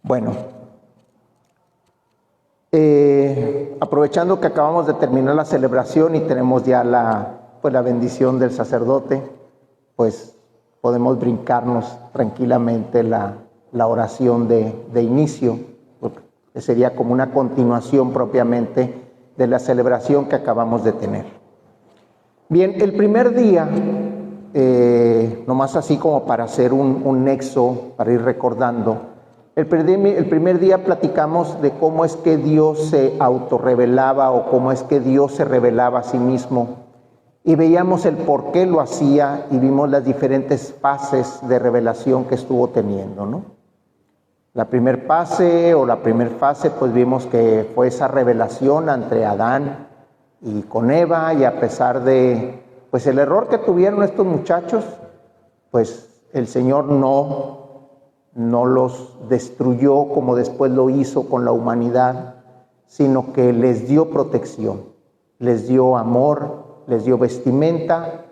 Bueno, aprovechando que acabamos de terminar la celebración y tenemos ya la bendición del sacerdote, pues podemos brincarnos tranquilamente la oración de inicio, que sería como una continuación propiamente de la celebración que acabamos de tener. Bien, el primer día, nomás así como para hacer un nexo, para ir recordando, el primer día platicamos de cómo es que Dios se autorrevelaba o cómo es que Dios se revelaba a sí mismo, y veíamos el por qué lo hacía y vimos las diferentes fases de revelación que estuvo teniendo, ¿no? La primera fase, pues vimos que fue esa revelación entre Adán y con Eva, y a pesar de pues el error que tuvieron estos muchachos, pues el Señor no los destruyó como después lo hizo con la humanidad, sino que les dio protección, les dio amor, les dio vestimenta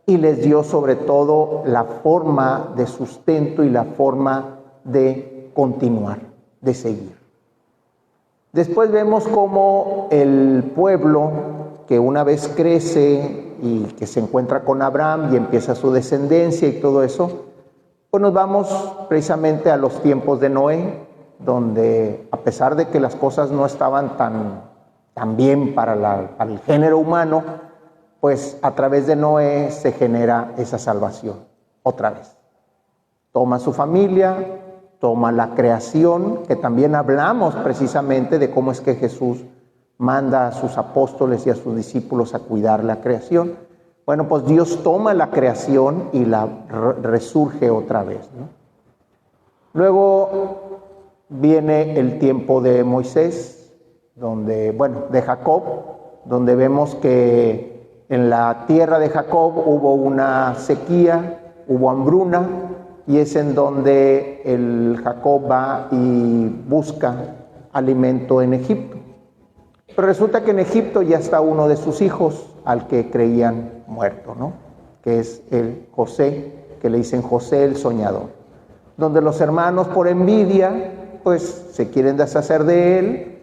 y les dio sobre todo la forma de sustento y la forma de continuar, de seguir. Después vemos cómo el pueblo que una vez crece y que se encuentra con Abraham y empieza su descendencia y todo eso, pues nos vamos precisamente a los tiempos de Noé, donde a pesar de que las cosas no estaban tan bien para el género humano, pues a través de Noé se genera esa salvación, otra vez. Toma su familia, toma la creación, que también hablamos precisamente de cómo es que Jesús manda a sus apóstoles y a sus discípulos a cuidar la creación. Bueno, pues Dios toma la creación y la resurge otra vez, ¿no? Luego viene el tiempo de Moisés, de Jacob, donde vemos que en la tierra de Jacob hubo una sequía, hubo hambruna, y es en donde el Jacob va y busca alimento en Egipto. Pero resulta que en Egipto ya está uno de sus hijos al que creían muerto, ¿no? Que es el José, que le dicen José el soñador. Donde los hermanos por envidia, pues se quieren deshacer de él,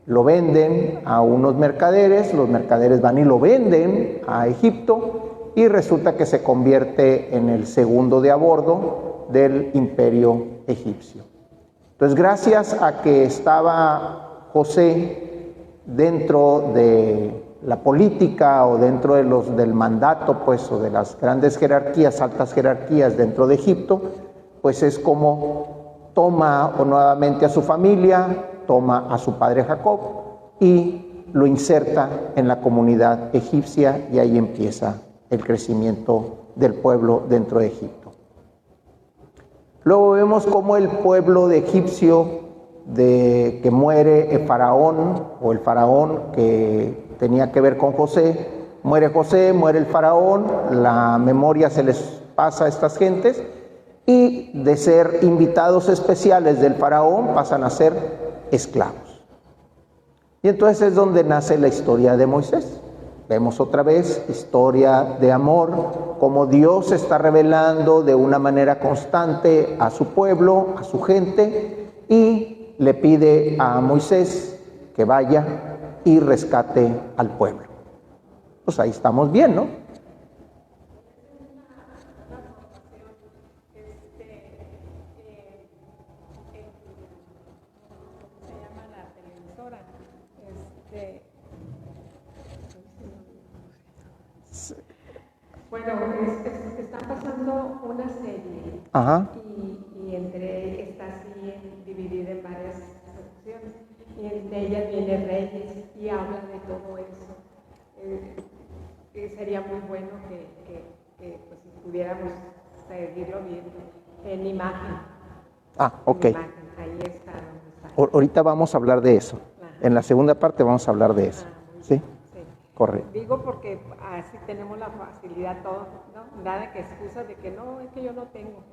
lo venden a unos mercaderes, los mercaderes van y lo venden a Egipto y resulta que se convierte en el segundo de a bordo del imperio egipcio. Entonces, gracias a que estaba José dentro de la política o dentro del mandato, pues, o de las grandes jerarquías, altas jerarquías dentro de Egipto, pues es como toma nuevamente a su familia, toma a su padre Jacob y lo inserta en la comunidad egipcia, y ahí empieza el crecimiento del pueblo dentro de Egipto. Luego vemos cómo el pueblo de egipcio, que muere el faraón que tenía que ver con José, muere el faraón, la memoria se les pasa a estas gentes, y de ser invitados especiales del faraón pasan a ser esclavos. Y entonces es donde nace la historia de Moisés. Vemos otra vez historia de amor, cómo Dios se está revelando de una manera constante a su pueblo, a su gente, y le pide a Moisés que vaya y rescate al pueblo. Pues ahí estamos bien, ¿no? Bueno, están pasando una serie. Ajá. Y entre está así dividida en varias secciones, y entre ellas viene Reyes y habla de todo eso. Sería muy bueno que pues, si pudiéramos seguirlo viendo en imagen. Ok. En imagen. Ahí está. Ahorita vamos a hablar de eso. En la segunda parte vamos a hablar de eso. ¿Sí? Correcto. Digo porque así tenemos la facilidad todos, ¿no? Nada que excusa de que no, es que yo no tengo.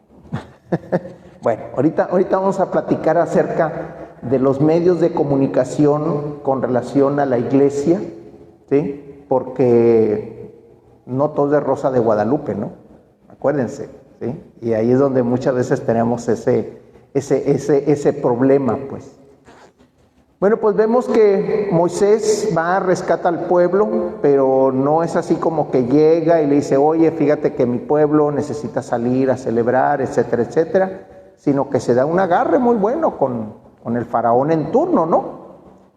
Bueno, ahorita vamos a platicar acerca de los medios de comunicación con relación a la iglesia, ¿sí? Porque no todo es rosa de Guadalupe, ¿no? Acuérdense, ¿sí? Y ahí es donde muchas veces tenemos ese ese problema, pues. Bueno, pues vemos que Moisés va a rescatar al pueblo, pero no es así como que llega y le dice, oye, fíjate que mi pueblo necesita salir a celebrar, etcétera, etcétera, sino que se da un agarre muy bueno con el faraón en turno, ¿no?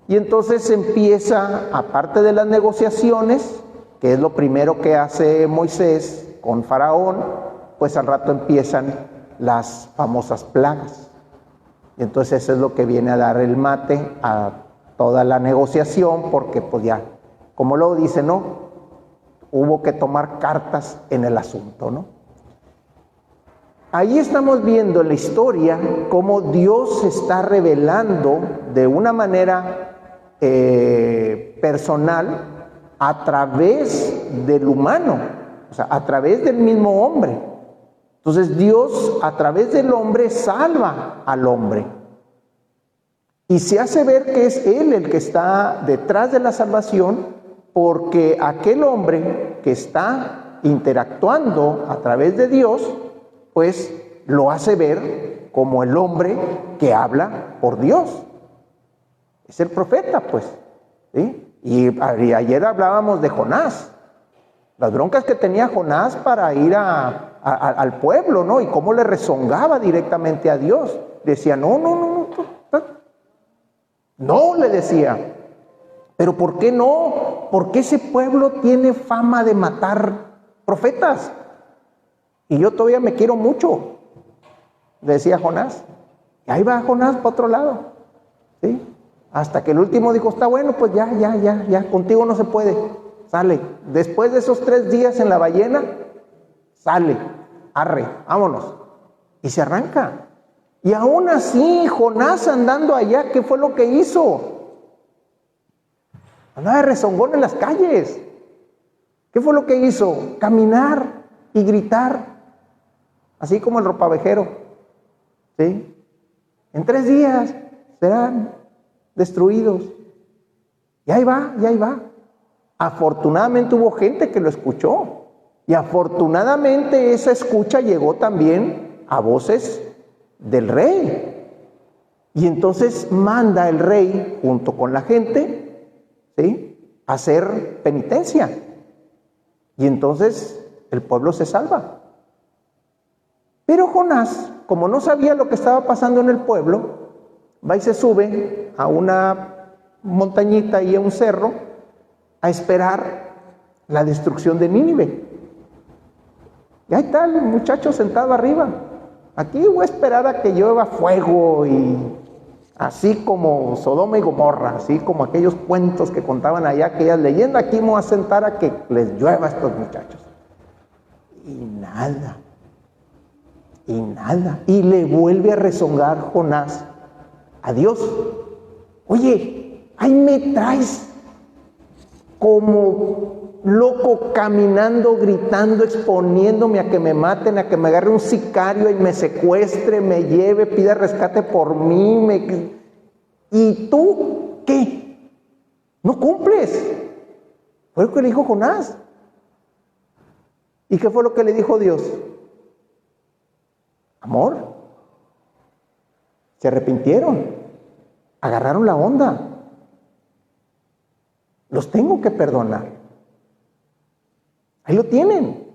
Y entonces empieza, aparte de las negociaciones, que es lo primero que hace Moisés con faraón, pues al rato empiezan las famosas plagas. Y entonces eso es lo que viene a dar el mate a toda la negociación, porque pues ya, como luego dice, ¿no? Hubo que tomar cartas en el asunto, ¿no? Ahí estamos viendo en la historia cómo Dios se está revelando de una manera personal a través del humano, o sea, a través del mismo hombre. Entonces Dios a través del hombre salva al hombre y se hace ver que es Él el que está detrás de la salvación, porque aquel hombre que está interactuando a través de Dios, pues lo hace ver como el hombre que habla por Dios. Es el profeta, pues, ¿sí? Y ayer hablábamos de Jonás, las broncas que tenía Jonás para ir al pueblo, ¿no? Y cómo le rezongaba directamente a Dios. Decía, no, le decía. Pero ¿por qué no? Porque ese pueblo tiene fama de matar profetas. Y yo todavía me quiero mucho, le decía Jonás. Y ahí va Jonás para otro lado, ¿sí? Hasta que el último dijo, está bueno, pues ya, contigo no se puede. Sale. Después de esos 3 días en la ballena, sale, arre, vámonos. Y se arranca. Y aún así, Jonás andando allá, ¿qué fue lo que hizo? Andaba de rezongón en las calles. ¿Qué fue lo que hizo? Caminar y gritar, así como el ropavejero, ¿sí? En 3 días serán destruidos. Y ahí va. Afortunadamente hubo gente que lo escuchó. Y afortunadamente esa escucha llegó también a voces del rey. Y entonces manda el rey, junto con la gente, ¿sí?, a hacer penitencia. Y entonces el pueblo se salva. Pero Jonás, como no sabía lo que estaba pasando en el pueblo, va y se sube a una montañita y a un cerro a esperar la destrucción de Nínive. Y ahí está el muchacho sentado arriba. Aquí voy a esperar a que llueva fuego, y así como Sodoma y Gomorra, así como aquellos cuentos que contaban allá, aquellas leyendas, aquí me voy a sentar a que les llueva a estos muchachos. Y nada. Y le vuelve a rezongar Jonás a Dios. Oye, ahí me traes como loco caminando, gritando, exponiéndome a que me maten, a que me agarre un sicario y me secuestre, me lleve, pida rescate por mí. ¿Y tú qué? No cumples. Fue lo que le dijo Jonás. ¿Y qué fue lo que le dijo Dios? Amor. Se arrepintieron, agarraron la onda. Los tengo que perdonar. Ahí lo tienen.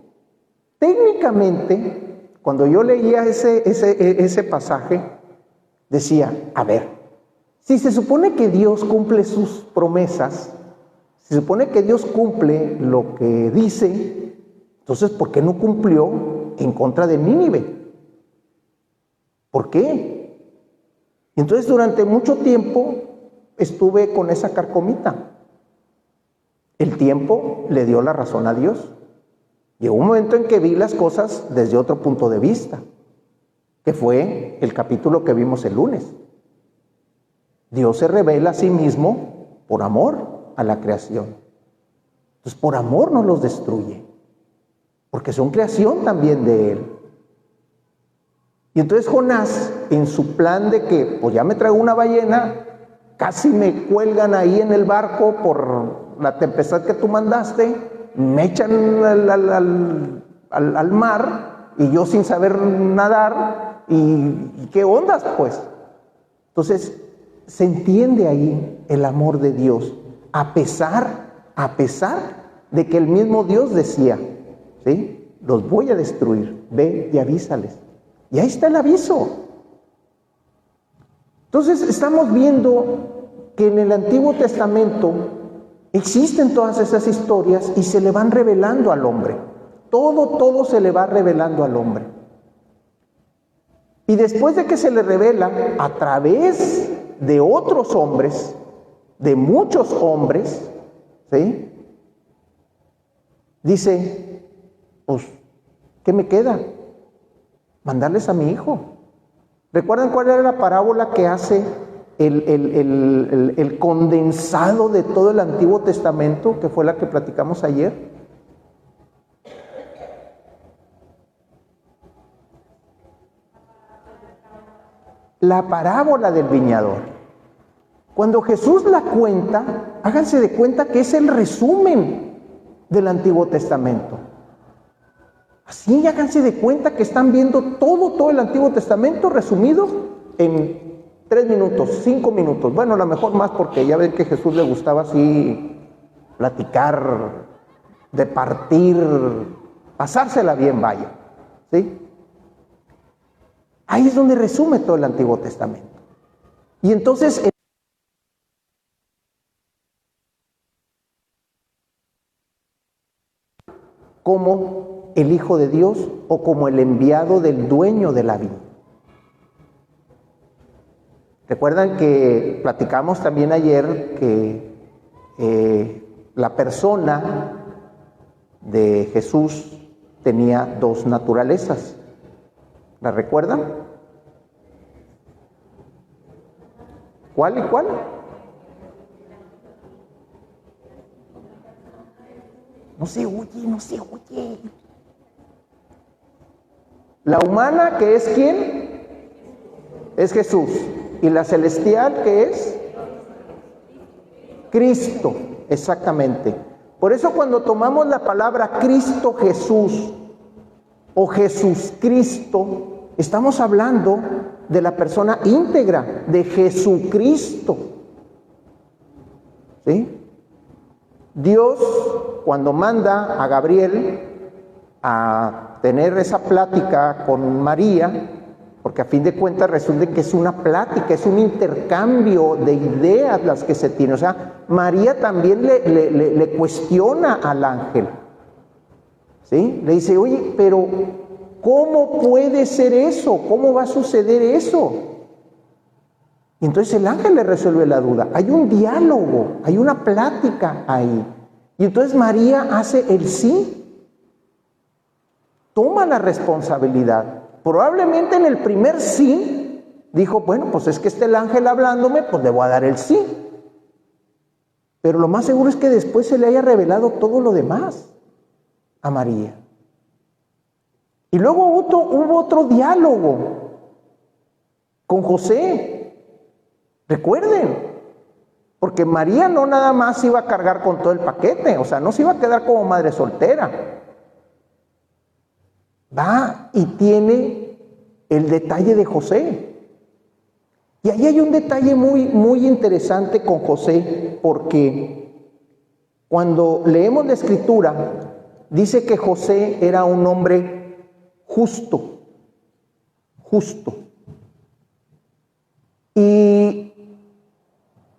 Técnicamente, cuando yo leía ese pasaje, decía, a ver, si se supone que Dios cumple sus promesas, se supone que Dios cumple lo que dice, entonces ¿por qué no cumplió en contra de Nínive? ¿Por qué? Y entonces durante mucho tiempo estuve con esa carcomita. El tiempo le dio la razón a Dios. Llegó un momento en que vi las cosas desde otro punto de vista, que fue el capítulo que vimos el lunes. Dios se revela a sí mismo por amor a la creación. Entonces, por amor no los destruye, porque son creación también de Él. Y entonces Jonás, en su plan de que, pues ya me traigo una ballena, casi me cuelgan ahí en el barco por la tempestad que tú mandaste, me echan al mar y yo sin saber nadar, ¿Y qué ondas, pues? Entonces, se entiende ahí el amor de Dios, a pesar de que el mismo Dios decía, ¿sí? Los voy a destruir, ve y avísales. Y ahí está el aviso. Entonces, estamos viendo que en el Antiguo Testamento existen todas esas historias y se le van revelando al hombre. Todo se le va revelando al hombre. Y después de que se le revela a través de otros hombres, de muchos hombres, ¿sí? Dice, pues, ¿qué me queda? Mandarles a mi hijo. ¿Recuerdan cuál era la parábola que hace el condensado de todo el Antiguo Testamento, que fue la que platicamos ayer? La parábola del viñador. Cuando Jesús la cuenta, háganse de cuenta que es el resumen del Antiguo Testamento. Así háganse de cuenta que están viendo todo el Antiguo Testamento resumido en 3 minutos, 5 minutos. Bueno, a lo mejor más, porque ya ven que a Jesús le gustaba así platicar, departir, pasársela bien, vaya. ¿Sí? Ahí es donde resume todo el Antiguo Testamento. Y entonces, como el Hijo de Dios o como el enviado del dueño de la viña. Recuerdan que platicamos también ayer que la persona de Jesús tenía 2 naturalezas. ¿La recuerdan? ¿Cuál y cuál? No se oye. La humana, que es ¿quién? Es Jesús. Y la celestial, que es Cristo, exactamente. Por eso cuando tomamos la palabra Cristo Jesús o Jesús Cristo, estamos hablando de la persona íntegra, de Jesucristo. ¿Sí? Dios, cuando manda a Gabriel a tener esa plática con María, porque a fin de cuentas resulta que es una plática, es un intercambio de ideas las que se tienen. O sea, María también le cuestiona al ángel, ¿sí? Le dice, oye, pero ¿cómo puede ser eso? ¿Cómo va a suceder eso? Y entonces el ángel le resuelve la duda. Hay un diálogo, hay una plática ahí. Y entonces María hace el sí. Toma la responsabilidad. Probablemente en el primer sí dijo, bueno, pues es que está el ángel hablándome, pues le voy a dar el sí. Pero lo más seguro es que después se le haya revelado todo lo demás a María. Y luego hubo otro diálogo con José. Recuerden, porque María no nada más iba a cargar con todo el paquete, o sea, no se iba a quedar como madre soltera. Va y tiene el detalle de José. Y ahí hay un detalle muy interesante con José, porque cuando leemos la Escritura, dice que José era un hombre justo. Y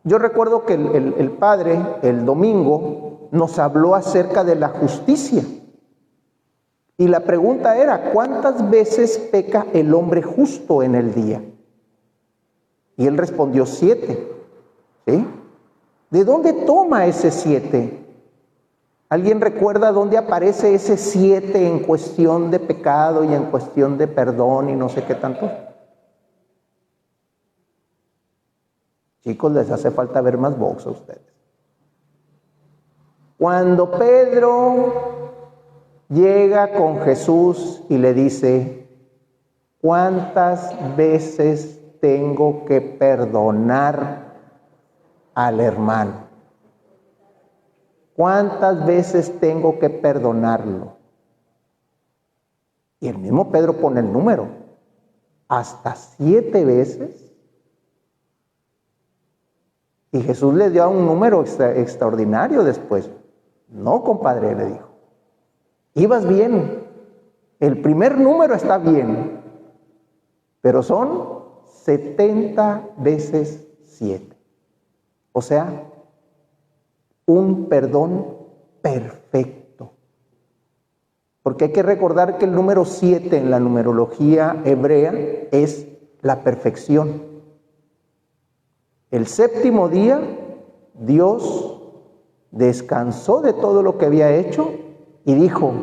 yo recuerdo que el padre, el domingo, nos habló acerca de la justicia. Y la pregunta era, ¿cuántas veces peca el hombre justo en el día? Y él respondió 7. ¿Sí? ¿De dónde toma ese 7? ¿Alguien recuerda dónde aparece ese 7 en cuestión de pecado y en cuestión de perdón y no sé qué tanto? Chicos, les hace falta ver más box a ustedes. Cuando Pedro llega con Jesús y le dice, ¿cuántas veces tengo que perdonar al hermano? ¿Cuántas veces tengo que perdonarlo? Y el mismo Pedro pone el número, hasta 7 veces. Y Jesús le dio un número extraordinario después. No, compadre, le dijo. Ibas bien. El primer número está bien. Pero son 70 veces 7. O sea, un perdón perfecto. Porque hay que recordar que el número 7 en la numerología hebrea es la perfección. El séptimo día, Dios descansó de todo lo que había hecho y dijo,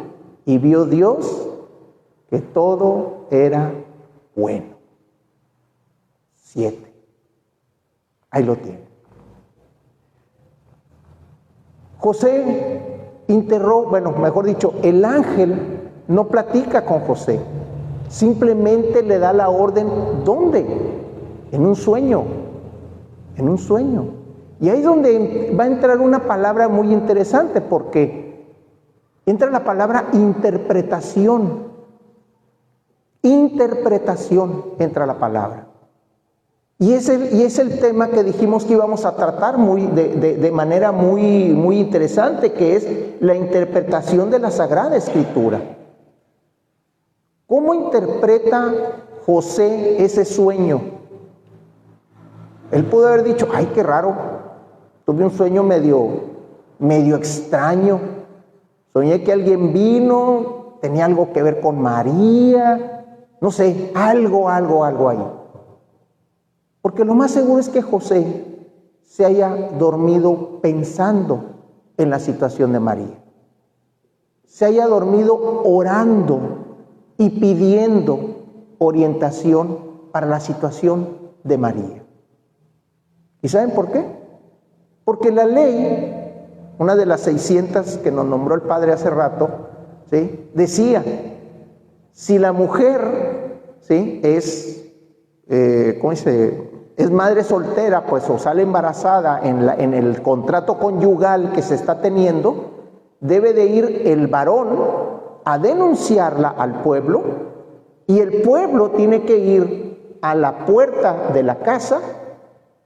y vio Dios que todo era bueno. 7. Ahí lo tiene. José mejor dicho, el ángel no platica con José. Simplemente le da la orden, ¿dónde? En un sueño. En un sueño. Y ahí es donde va a entrar una palabra muy interesante, porque entra la palabra interpretación. Interpretación entra la palabra. Y es el tema que dijimos que íbamos a tratar de manera muy interesante, que es la interpretación de la Sagrada Escritura. ¿Cómo interpreta José ese sueño? Él pudo haber dicho, ay, qué raro, tuve un sueño medio extraño. Soñé que alguien vino, tenía algo que ver con María, no sé, algo ahí. Porque lo más seguro es que José se haya dormido pensando en la situación de María. Se haya dormido orando y pidiendo orientación para la situación de María. ¿Y saben por qué? Porque la ley, una de las 600 que nos nombró el Padre hace rato, ¿sí?, decía, si la mujer, ¿sí?, es madre soltera, pues, o sale embarazada en el contrato conyugal que se está teniendo, debe de ir el varón a denunciarla al pueblo, y el pueblo tiene que ir a la puerta de la casa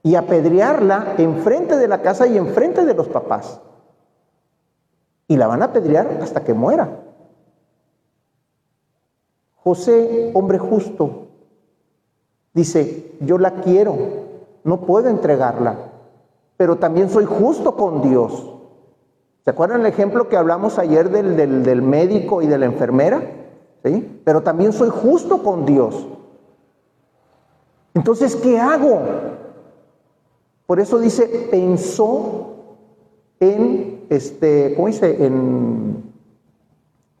y apedrearla enfrente de la casa y enfrente de los papás. Y la van a apedrear hasta que muera. José, hombre justo, dice, yo la quiero, no puedo entregarla, pero también soy justo con Dios. ¿Se acuerdan el ejemplo que hablamos ayer del médico y de la enfermera? ¿Sí? Pero también soy justo con Dios. Entonces, ¿qué hago? Por eso dice, pensó en, ¿cómo dice?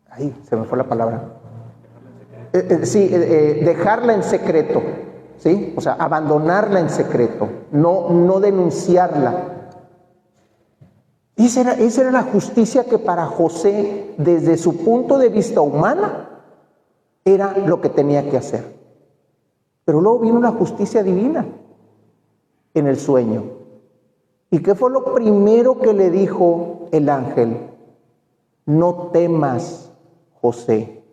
Ay, se me fue la palabra. Dejarla en secreto. ¿Sí? O sea, abandonarla en secreto, no denunciarla. Esa era la justicia que para José, desde su punto de vista humana, era lo que tenía que hacer. Pero luego vino la justicia divina en el sueño. ¿Y qué fue lo primero que le dijo el ángel? No temas, José,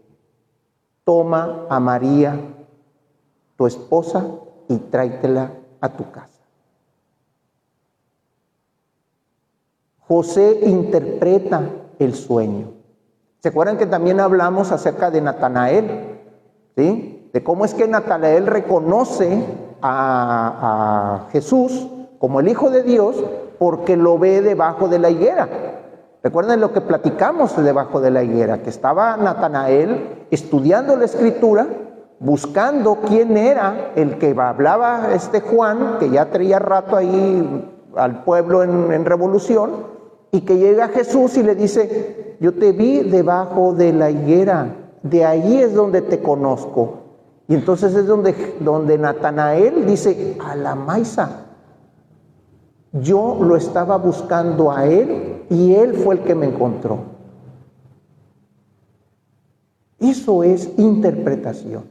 toma a María, tu esposa, y tráetela a tu casa. José interpreta el sueño. ¿Se acuerdan que también hablamos acerca de Natanael? ¿Sí? De cómo es que Natanael reconoce a Jesús como el Hijo de Dios porque lo ve debajo de la higuera. Recuerden lo que platicamos debajo de la higuera, que estaba Natanael estudiando la Escritura, buscando quién era el que hablaba Juan, que ya traía rato ahí al pueblo en revolución, y que llega Jesús y le dice, yo te vi debajo de la higuera, de ahí es donde te conozco. Y entonces es donde Natanael dice, a la maíza, yo lo estaba buscando a él y él fue el que me encontró. Eso es interpretación.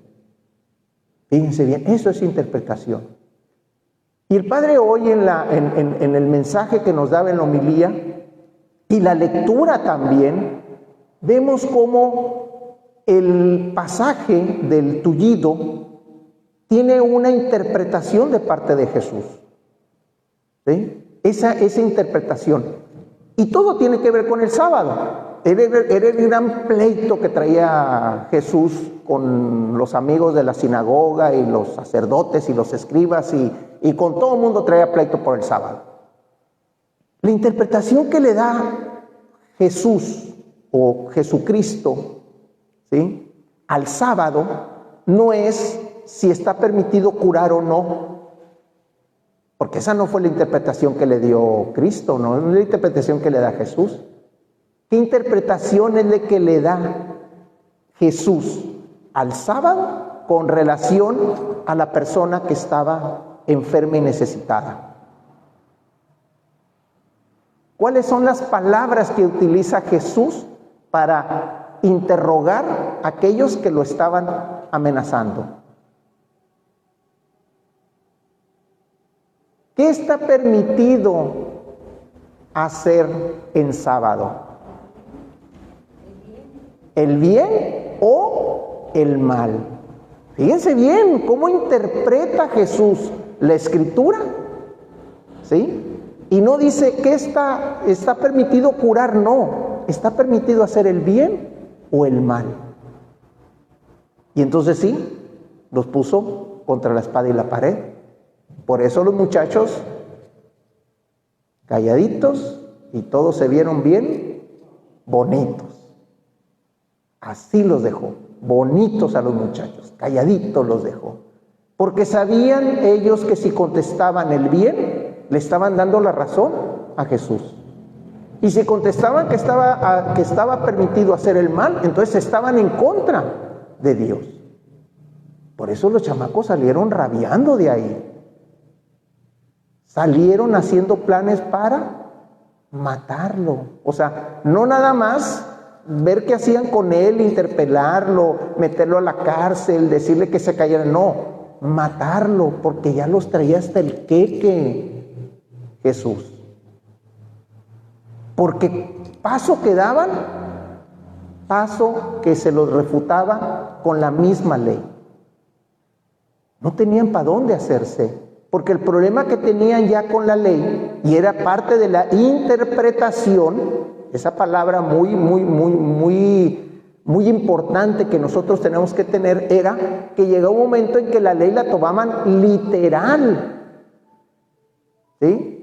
Fíjense bien, eso es interpretación. Y el Padre hoy en el mensaje que nos daba en la homilía y la lectura también, vemos cómo el pasaje del tullido tiene una interpretación de parte de Jesús. ¿Sí? Esa interpretación. Y todo tiene que ver con el sábado. Era el gran pleito que traía Jesús con los amigos de la sinagoga y los sacerdotes y los escribas y con todo el mundo traía pleito por el sábado. La interpretación que le da Jesús o Jesucristo, ¿sí?, al sábado no es si está permitido curar o no, porque esa no fue la interpretación que le dio Cristo, no es la interpretación que le da Jesús. ¿Qué interpretación es la que le da Jesús al sábado con relación a la persona que estaba enferma y necesitada? ¿Cuáles son las palabras que utiliza Jesús para interrogar a aquellos que lo estaban amenazando? ¿Qué está permitido hacer en sábado? ¿El bien o el mal? Fíjense bien cómo interpreta Jesús la Escritura, ¿sí? Y no dice que está permitido curar, no. Está permitido hacer el bien o el mal. Y entonces sí, los puso contra la espada y la pared. Por eso los muchachos, calladitos, y todos se vieron bien bonitos. Así los dejó, bonitos a los muchachos, calladitos los dejó. Porque sabían ellos que si contestaban el bien, le estaban dando la razón a Jesús. Y si contestaban que estaba permitido hacer el mal, entonces estaban en contra de Dios. Por eso los chamacos salieron rabiando de ahí. Salieron haciendo planes para matarlo. O sea, no nada más ver qué hacían con él, interpelarlo, meterlo a la cárcel, decirle que se cayera. No, matarlo, porque ya los traía hasta el queque Jesús. Porque paso que daban, paso que se los refutaba con la misma ley. No tenían para dónde hacerse, porque el problema que tenían ya con la ley, y era parte de la interpretación, esa palabra muy importante que nosotros tenemos que tener, era que llegó un momento en que la ley la tomaban literal. ¿Sí?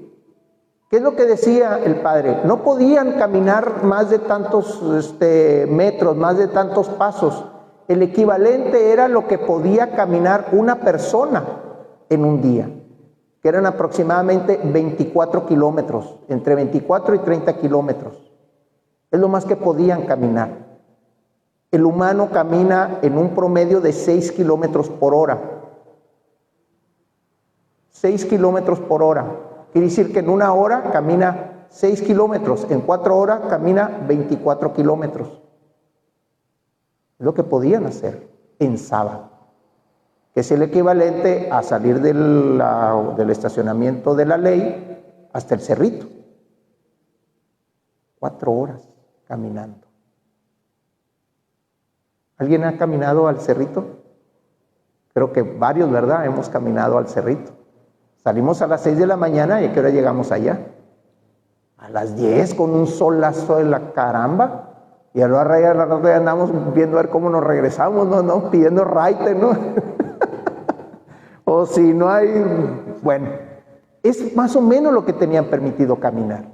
¿Qué es lo que decía el Padre? No podían caminar más de tantos metros, más de tantos pasos. El equivalente era lo que podía caminar una persona en un día, que eran aproximadamente 24 kilómetros, entre 24 y 30 kilómetros. Es lo más que podían caminar. El humano camina en un promedio de 6 kilómetros por hora. 6 kilómetros por hora. Quiere decir que en una hora camina 6 kilómetros, en 4 horas camina 24 kilómetros. Es lo que podían hacer en sábado, que es el equivalente a salir del estacionamiento de la ley hasta el cerrito. 4 horas caminando. ¿Alguien ha caminado al cerrito? Creo que varios, ¿verdad? Hemos caminado al cerrito. Salimos a las 6 de la mañana y ¿a qué hora llegamos allá? A las 10 con un solazo de la caramba. Y a la hora andamos viendo a ver cómo nos regresamos, no pidiendo raite, ¿no? O si no hay... Bueno, es más o menos lo que tenían permitido caminar.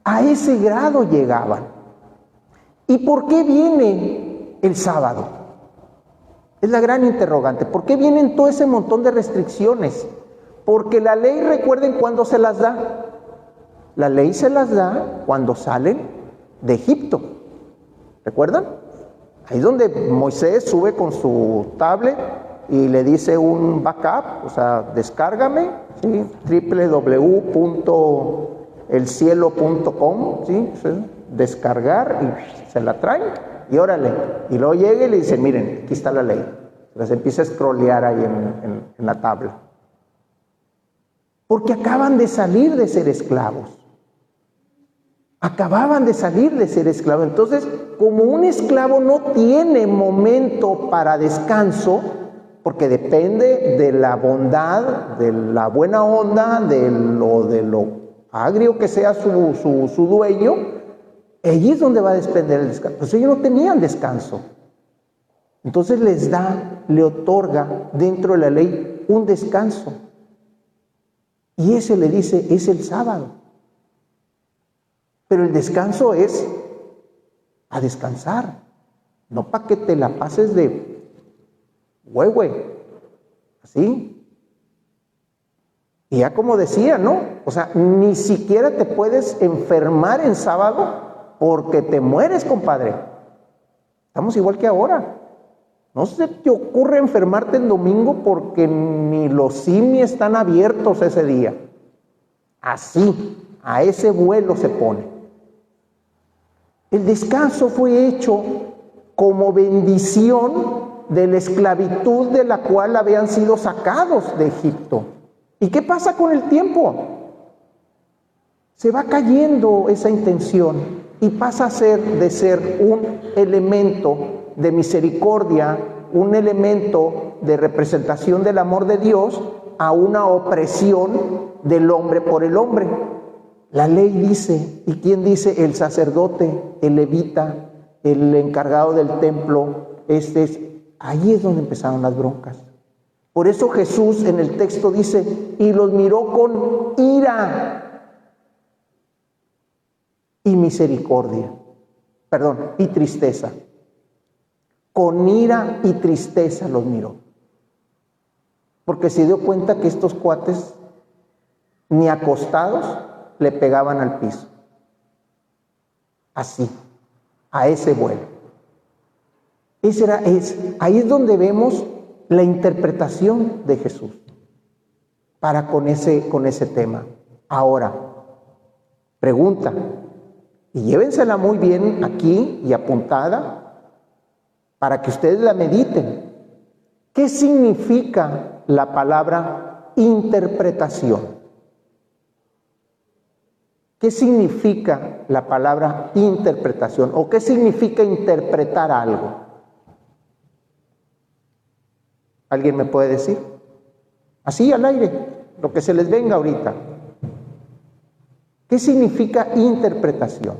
A ese grado llegaban. ¿Y por qué viene el sábado? Es la gran interrogante. ¿Por qué vienen todo ese montón de restricciones? Porque la ley, recuerden cuándo se las da. La ley se las da cuando salen de Egipto. ¿Recuerdan? Ahí es donde Moisés sube con su tablet y le dice un backup, o sea, descárgame, ¿sí? www.elcielo.com, ¿sí? Descargar y se la traen y órale. Y luego llega y le dice, miren, aquí está la ley. Entonces empieza a scrollear ahí en la tabla. Porque acaban de salir de ser esclavos. Acababan de salir de ser esclavos. Entonces, como un esclavo no tiene momento para descanso, porque depende de la bondad, de la buena onda, de lo agrio que sea su dueño. Allí es donde va a depender el descanso. Pues ellos no tenían descanso. Entonces le otorga dentro de la ley un descanso. Y ese le dice, es el sábado. Pero el descanso es a descansar, no para que te la pases de así. Y ya como decía, ¿no? O sea, ni siquiera te puedes enfermar en sábado porque te mueres, compadre. Estamos igual que ahora. No se te ocurre enfermarte en domingo porque ni los simios están abiertos ese día. Así, a ese vuelo se pone. El descanso fue hecho como bendición de la esclavitud de la cual habían sido sacados de Egipto. ¿Y qué pasa con el tiempo? Se va cayendo esa intención y pasa a ser de ser un elemento de misericordia, un elemento de representación del amor de Dios, a una opresión del hombre por el hombre. La ley dice, ¿y quién dice? El sacerdote, el levita, el encargado del templo. Ahí es donde empezaron las broncas. Por eso Jesús en el texto dice, y los miró con ira y misericordia, y tristeza. Con ira y tristeza los miró. Porque se dio cuenta que estos cuates, ni acostados, le pegaban al piso. Así, a ese vuelo. Ahí es donde vemos la interpretación de Jesús con ese tema. Ahora, pregunta, y llévensela muy bien aquí y apuntada para que ustedes la mediten. ¿Qué significa la palabra interpretación? ¿Qué significa la palabra interpretación? ¿O qué significa interpretar algo? ¿Alguien me puede decir? Así al aire, lo que se les venga ahorita. ¿Qué significa interpretación?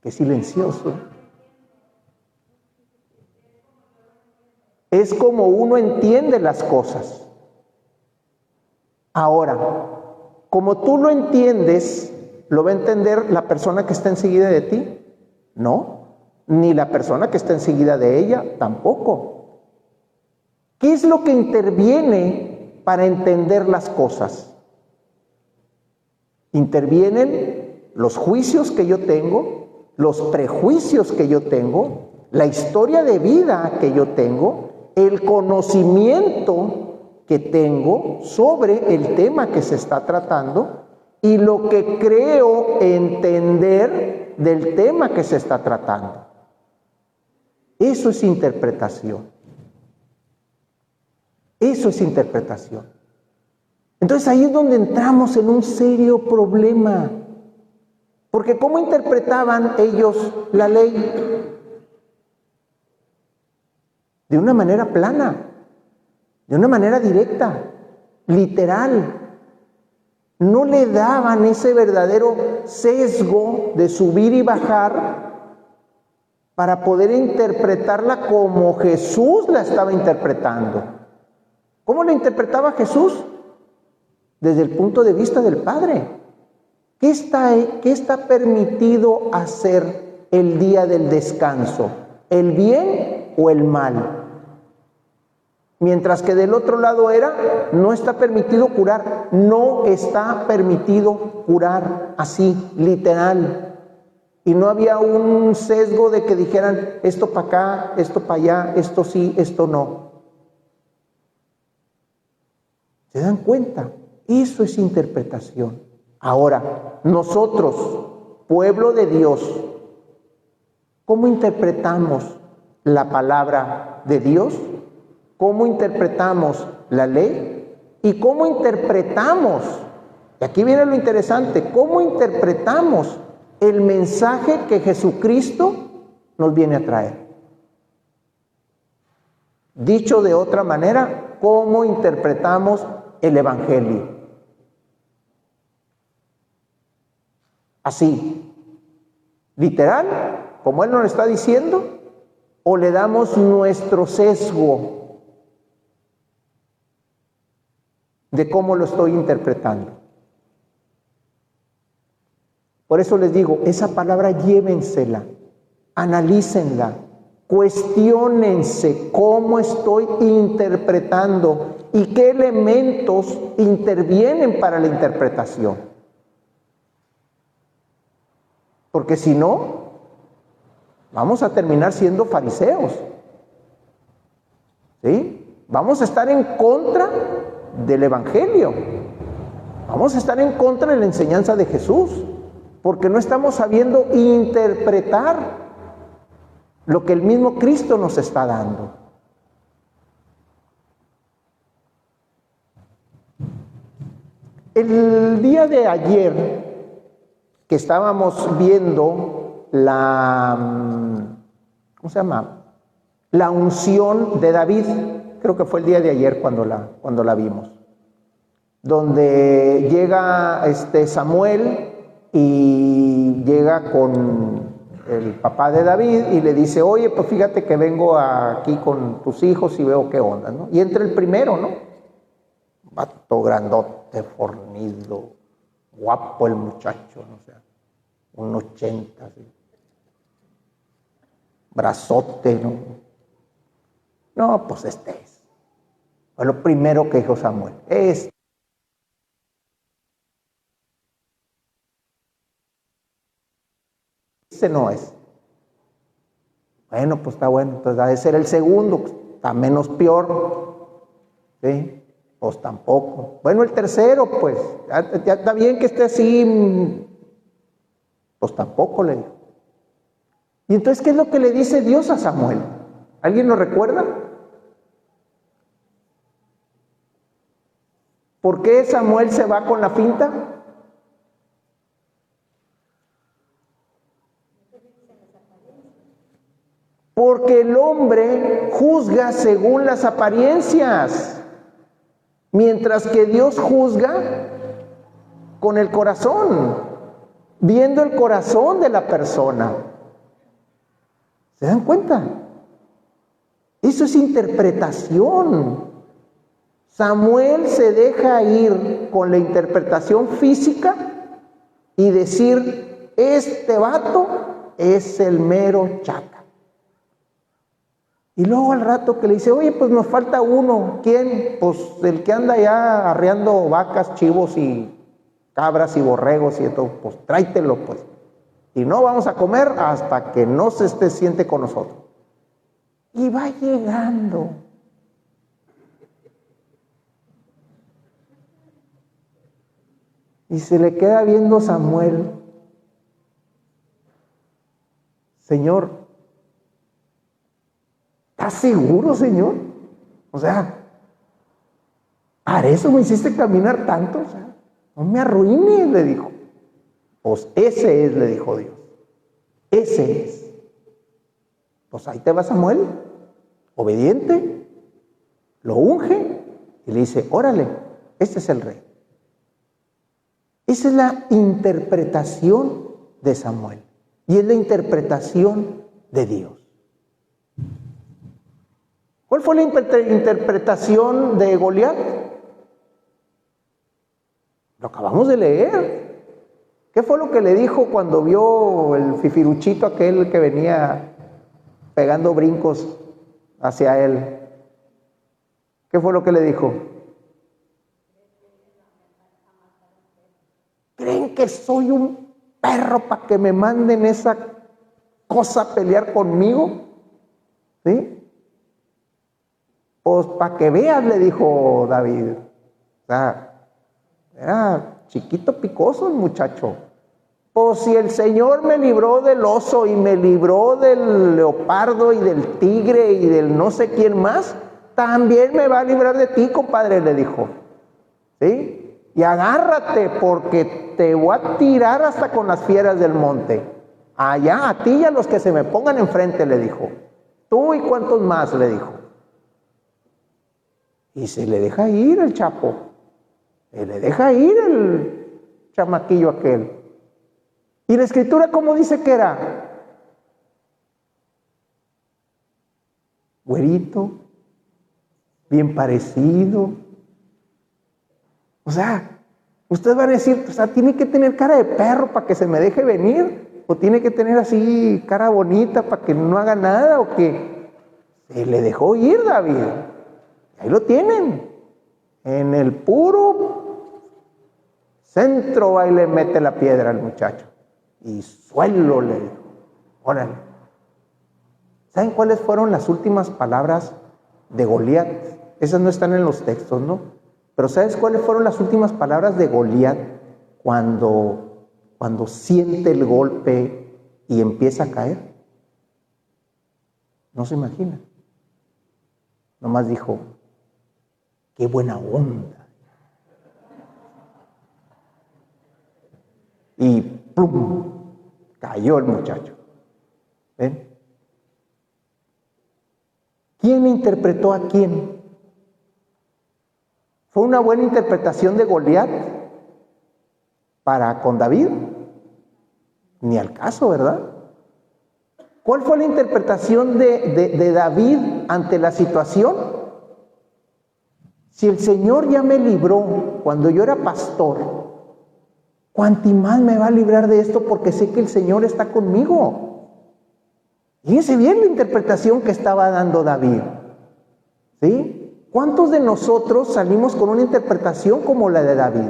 Qué silencioso. Es como uno entiende las cosas. Ahora, como tú lo entiendes, ¿lo va a entender la persona que está enseguida de ti? No, ni la persona que está enseguida de ella tampoco. ¿Qué es lo que interviene para entender las cosas? Intervienen los juicios que yo tengo, los prejuicios que yo tengo, la historia de vida que yo tengo, el conocimiento que tengo sobre el tema que se está tratando y lo que creo entender del tema que se está tratando. Eso es interpretación. Eso es interpretación. Entonces ahí es donde entramos en un serio problema. Porque ¿cómo interpretaban ellos la ley? De una manera plana, de una manera directa, literal. No le daban ese verdadero sesgo de subir y bajar para poder interpretarla como Jesús la estaba interpretando. ¿Cómo la interpretaba Jesús? Desde el punto de vista del Padre. ¿Qué está permitido hacer el día del descanso? ¿El bien o el mal? Mientras que del otro lado no está permitido curar, no está permitido curar así, literal. Y no había un sesgo de que dijeran esto para acá, esto para allá, esto sí, esto no. ¿Se dan cuenta? Eso es interpretación. Ahora, nosotros, pueblo de Dios, ¿cómo interpretamos la palabra de Dios? ¿Cómo interpretamos la ley? ¿Y cómo interpretamos Y aquí viene lo interesante, ¿cómo interpretamos el mensaje que Jesucristo nos viene a traer? Dicho de otra manera, ¿cómo interpretamos el Evangelio? Así, literal, como Él nos lo está diciendo, o le damos nuestro sesgo de cómo lo estoy interpretando. Por eso les digo, esa palabra llévensela, analícenla, cuestiónense cómo estoy interpretando y qué elementos intervienen para la interpretación. Porque si no, vamos a terminar siendo fariseos. ¿Sí? Vamos a estar en contra del Evangelio. Vamos a estar en contra de la enseñanza de Jesús, porque no estamos sabiendo interpretar lo que el mismo Cristo nos está dando. El día de ayer que estábamos viendo la unción de David, creo que fue el día de ayer cuando la vimos, donde llega Samuel y llega con el papá de David y le dice, oye, pues fíjate que vengo aquí con tus hijos y veo qué onda, ¿no? Y entra el primero, ¿no? Vato grandote, fornido, guapo el muchacho, ¿no? O sea, un 80, ¿sí? Brazote, ¿no? No, pues este es. Fue lo primero que dijo Samuel. Ese no es. Bueno, pues está bueno, entonces ha de ser el segundo, está menos peor, ¿sí? Pues tampoco. Bueno, el tercero, pues, ya está bien que esté así, pues tampoco le dijo. Y entonces, ¿qué es lo que le dice Dios a Samuel? ¿Alguien lo recuerda? ¿Por qué Samuel se va con la finta? Porque el hombre juzga según las apariencias, mientras que Dios juzga con el corazón, viendo el corazón de la persona. ¿Se dan cuenta? Eso es interpretación. Samuel se deja ir con la interpretación física y decir, este vato es el mero chaca. Y luego al rato que le dice, oye, pues nos falta uno. ¿Quién? Pues el que anda ya arreando vacas, chivos y cabras y borregos y todo. Pues tráetelo, pues. Y no vamos a comer hasta que no se siente con nosotros. Y va llegando. Y se le queda viendo Samuel. Señor, ¿estás seguro, Señor? O sea, ¿para eso me hiciste caminar tanto? O sea, no me arruines, le dijo. Pues ese es, le dijo Dios. Ese es. Pues ahí te va Samuel, obediente, lo unge y le dice, órale, este es el rey. Esa es la interpretación de Samuel y es la interpretación de Dios. ¿Cuál fue la interpretación de Goliat? Lo acabamos de leer. ¿Qué fue lo que le dijo cuando vio el fifiruchito aquel que venía pegando brincos hacia él? ¿Qué fue lo que le dijo? ¿Creen que soy un perro para que me manden esa cosa a pelear conmigo? ¿Sí? Pues para que veas, le dijo David. O sea, era chiquito picoso el muchacho. Pues si el Señor me libró del oso y me libró del leopardo y del tigre y del no sé quién más, también me va a librar de ti, compadre, le dijo. ¿Sí? y agárrate porque te voy a tirar hasta con las fieras del monte. Allá, a ti y a los que se me pongan enfrente, le dijo. Tú y cuántos más, le dijo. Y se le deja ir el Chapo. Se le deja ir el chamaquillo aquel. ¿Y la escritura cómo dice que era? Güerito, bien parecido. O sea, ustedes van a decir, o sea, tiene que tener cara de perro para que se me deje venir, o tiene que tener así cara bonita para que no haga nada, o que se le dejó ir David. Ahí lo tienen, en el puro centro va y le mete la piedra al muchacho, y suelo le dijo, órale. ¿Saben cuáles fueron las últimas palabras de Goliat? Esas no están en los textos, ¿no? Pero ¿sabes cuáles fueron las últimas palabras de Goliat cuando siente el golpe y empieza a caer? No se imagina. Nomás dijo, qué buena onda. Y ¡plum! Cayó el muchacho. ¿Ven? ¿Quién interpretó a quién? ¿Fue una buena interpretación de Goliat para con David? Ni al caso, ¿verdad? ¿Cuál fue la interpretación de David ante la situación? Si el Señor ya me libró cuando yo era pastor, ¿cuánto más me va a librar de esto? Porque sé que el Señor está conmigo. Fíjense bien la interpretación que estaba dando David. ¿Sí? ¿Cuántos de nosotros salimos con una interpretación como la de David?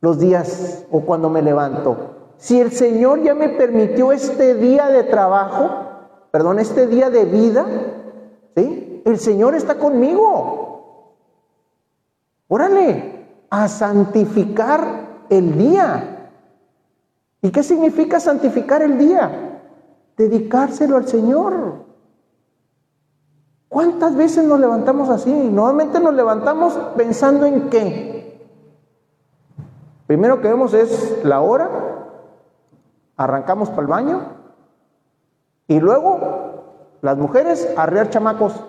Los días o cuando me levanto. Si el Señor ya me permitió este día de trabajo, este día de vida, ¿sí? El Señor está conmigo. Órale, a santificar el día. ¿Y qué significa santificar el día? Dedicárselo al Señor. ¿Cuántas veces nos levantamos así? Normalmente nos levantamos pensando en qué. Primero que vemos es la hora, arrancamos para el baño y luego las mujeres a arrear chamacos.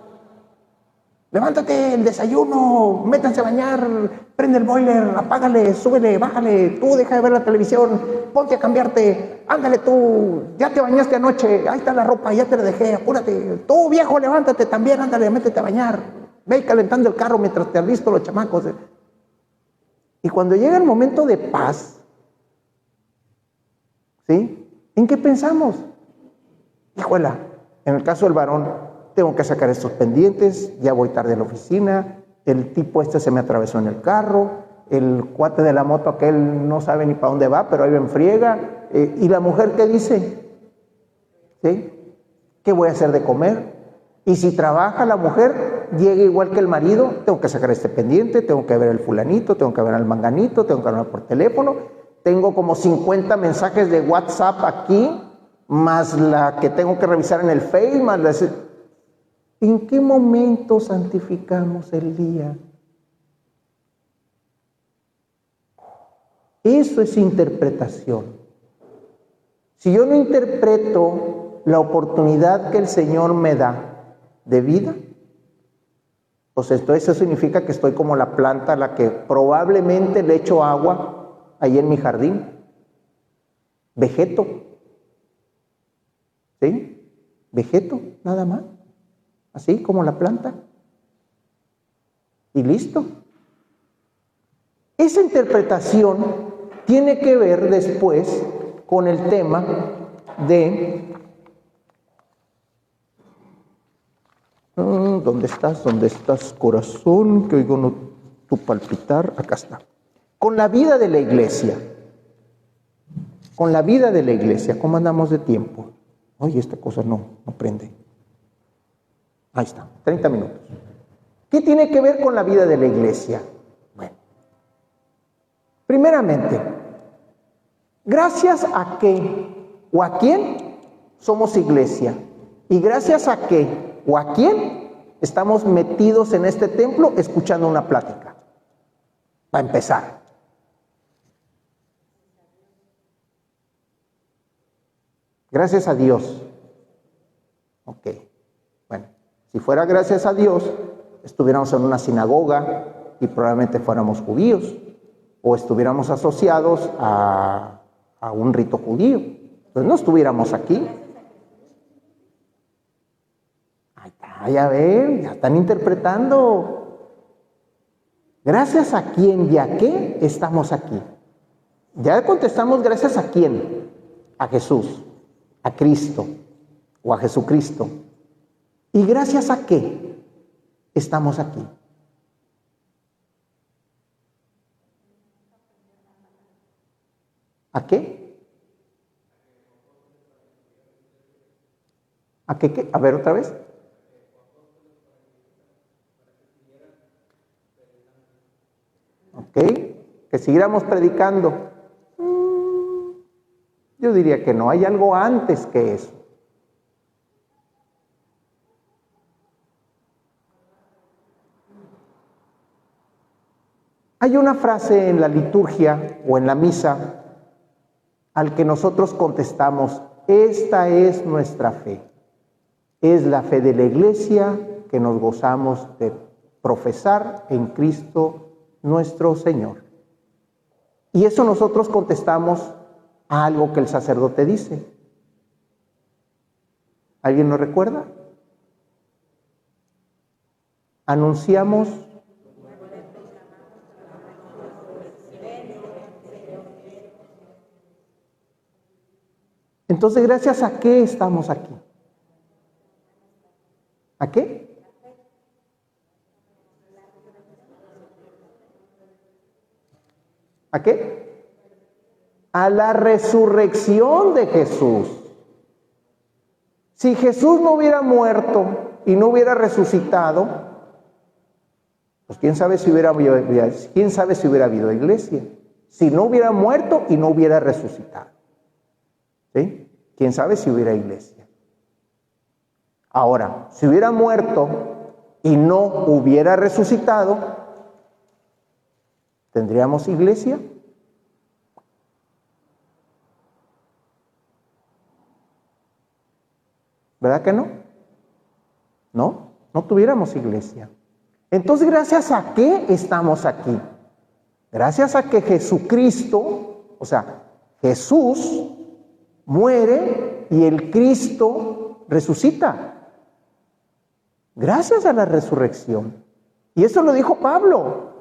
Levántate, el desayuno, métanse a bañar, prende el boiler, apágale, súbele, bájale, tú deja de ver la televisión, ponte a cambiarte, ándale tú, ya te bañaste anoche, ahí está la ropa, ya te la dejé, apúrate, tú viejo, levántate también, ándale, métete a bañar, ve calentando el carro mientras te alisto los chamacos. Y cuando llega el momento de paz, ¿sí? ¿En qué pensamos? Híjola, en el caso del varón, tengo que sacar estos pendientes, ya voy tarde a la oficina, el tipo se me atravesó en el carro, el cuate de la moto aquel no sabe ni para dónde va, pero ahí va en friega, y la mujer, ¿qué dice? ¿Sí? ¿Qué voy a hacer de comer? Y si trabaja la mujer, llega igual que el marido, tengo que sacar este pendiente, tengo que ver el fulanito, tengo que ver al manganito, tengo que hablar por teléfono, tengo como 50 mensajes de WhatsApp aquí, más la que tengo que revisar en el Face, más la... ¿En qué momento santificamos el día? Eso es interpretación. Si yo no interpreto la oportunidad que el Señor me da de vida, pues eso significa que estoy como la planta a la que probablemente le echo agua ahí en mi jardín. Vegeto. ¿Sí? Vegeto, nada más. Así como la planta. Y listo. Esa interpretación tiene que ver después con el tema de... ¿Dónde estás? ¿Dónde estás, corazón? Que oigo tu palpitar. Acá está. Con la vida de la iglesia. Con la vida de la iglesia. ¿Cómo andamos de tiempo? Oye, esta cosa no prende. Ahí está, 30 minutos. ¿Qué tiene que ver con la vida de la iglesia? Bueno, primeramente, gracias a qué o a quién somos iglesia, y gracias a qué o a quién estamos metidos en este templo escuchando una plática. para empezar. Gracias a Dios. Ok. Bueno, si fuera gracias a Dios, estuviéramos en una sinagoga y probablemente fuéramos judíos o estuviéramos asociados a un rito judío. Entonces no estuviéramos aquí. Ya ven, ya están interpretando. ¿Gracias a quién y a qué estamos aquí? Ya contestamos gracias a quién. A Jesús, a Cristo o a Jesucristo. ¿Y gracias a qué estamos aquí? ¿A qué? ¿A qué? A ver otra vez. ¿Ok? Que siguiéramos predicando. Yo diría que no, hay algo antes que eso. Hay una frase en la liturgia o en la misa al que nosotros contestamos, esta es nuestra fe. Es la fe de la Iglesia que nos gozamos de profesar en Cristo nuestro Señor. Y eso nosotros contestamos a algo que el sacerdote dice. ¿Alguien nos recuerda? Anunciamos entonces, ¿gracias a qué estamos aquí? ¿A qué? ¿A qué? A la resurrección de Jesús. Si Jesús no hubiera muerto y no hubiera resucitado, pues quién sabe si hubiera habido iglesia. Si no hubiera muerto y no hubiera resucitado. ¿Sí? ¿Quién sabe si hubiera iglesia? Ahora, si hubiera muerto y no hubiera resucitado, ¿tendríamos iglesia? ¿Verdad que no? No tuviéramos iglesia. Entonces, ¿gracias a qué estamos aquí? Gracias a que Jesucristo, o sea, Jesús muere y el Cristo resucita. Gracias a la resurrección. Y eso lo dijo Pablo.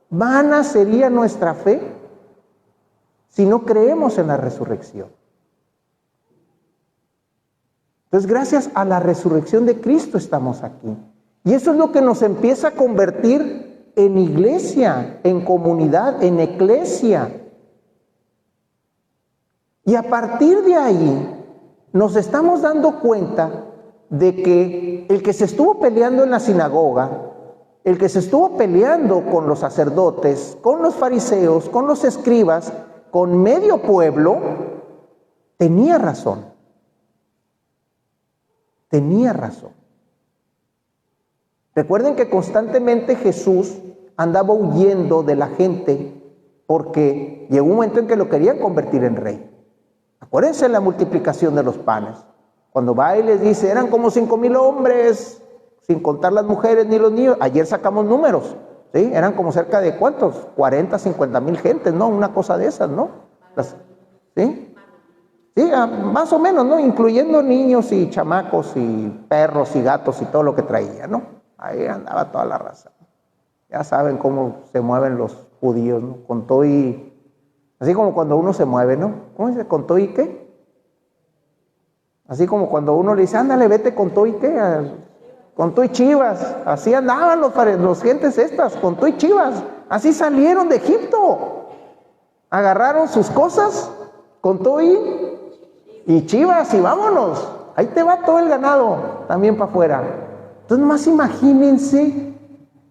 Vana sería nuestra fe si no creemos en la resurrección. Entonces, gracias a la resurrección de Cristo estamos aquí. Y eso es lo que nos empieza a convertir en iglesia, en comunidad, en eclesia. Y a partir de ahí nos estamos dando cuenta de que el que se estuvo peleando en la sinagoga, el que se estuvo peleando con los sacerdotes, con los fariseos, con los escribas, con medio pueblo, tenía razón. Tenía razón. Recuerden que constantemente Jesús andaba huyendo de la gente porque llegó un momento en que lo querían convertir en rey. Acuérdense la multiplicación de los panes. Cuando va y les dice, eran como 5,000 hombres, sin contar las mujeres ni los niños. Ayer sacamos números, ¿sí? Eran como cerca de ¿cuántos? 40, 50,000 gentes, ¿no? Una cosa de esas, ¿no? ¿Sí? Sí, más o menos, ¿no? Incluyendo niños y chamacos y perros y gatos y todo lo que traía, ¿no? Ahí andaba toda la raza. Ya saben cómo se mueven los judíos, ¿no? Con todo y... Así como cuando uno se mueve, ¿no? ¿Cómo dice? ¿Con todo y qué? Así como cuando uno le dice, ándale, vete con todo y qué, con todo y chivas. Así andaban los gentes estas, con todo y chivas. Así salieron de Egipto. Agarraron sus cosas con todo y chivas y vámonos. Ahí te va todo el ganado también para afuera. Entonces, nomás imagínense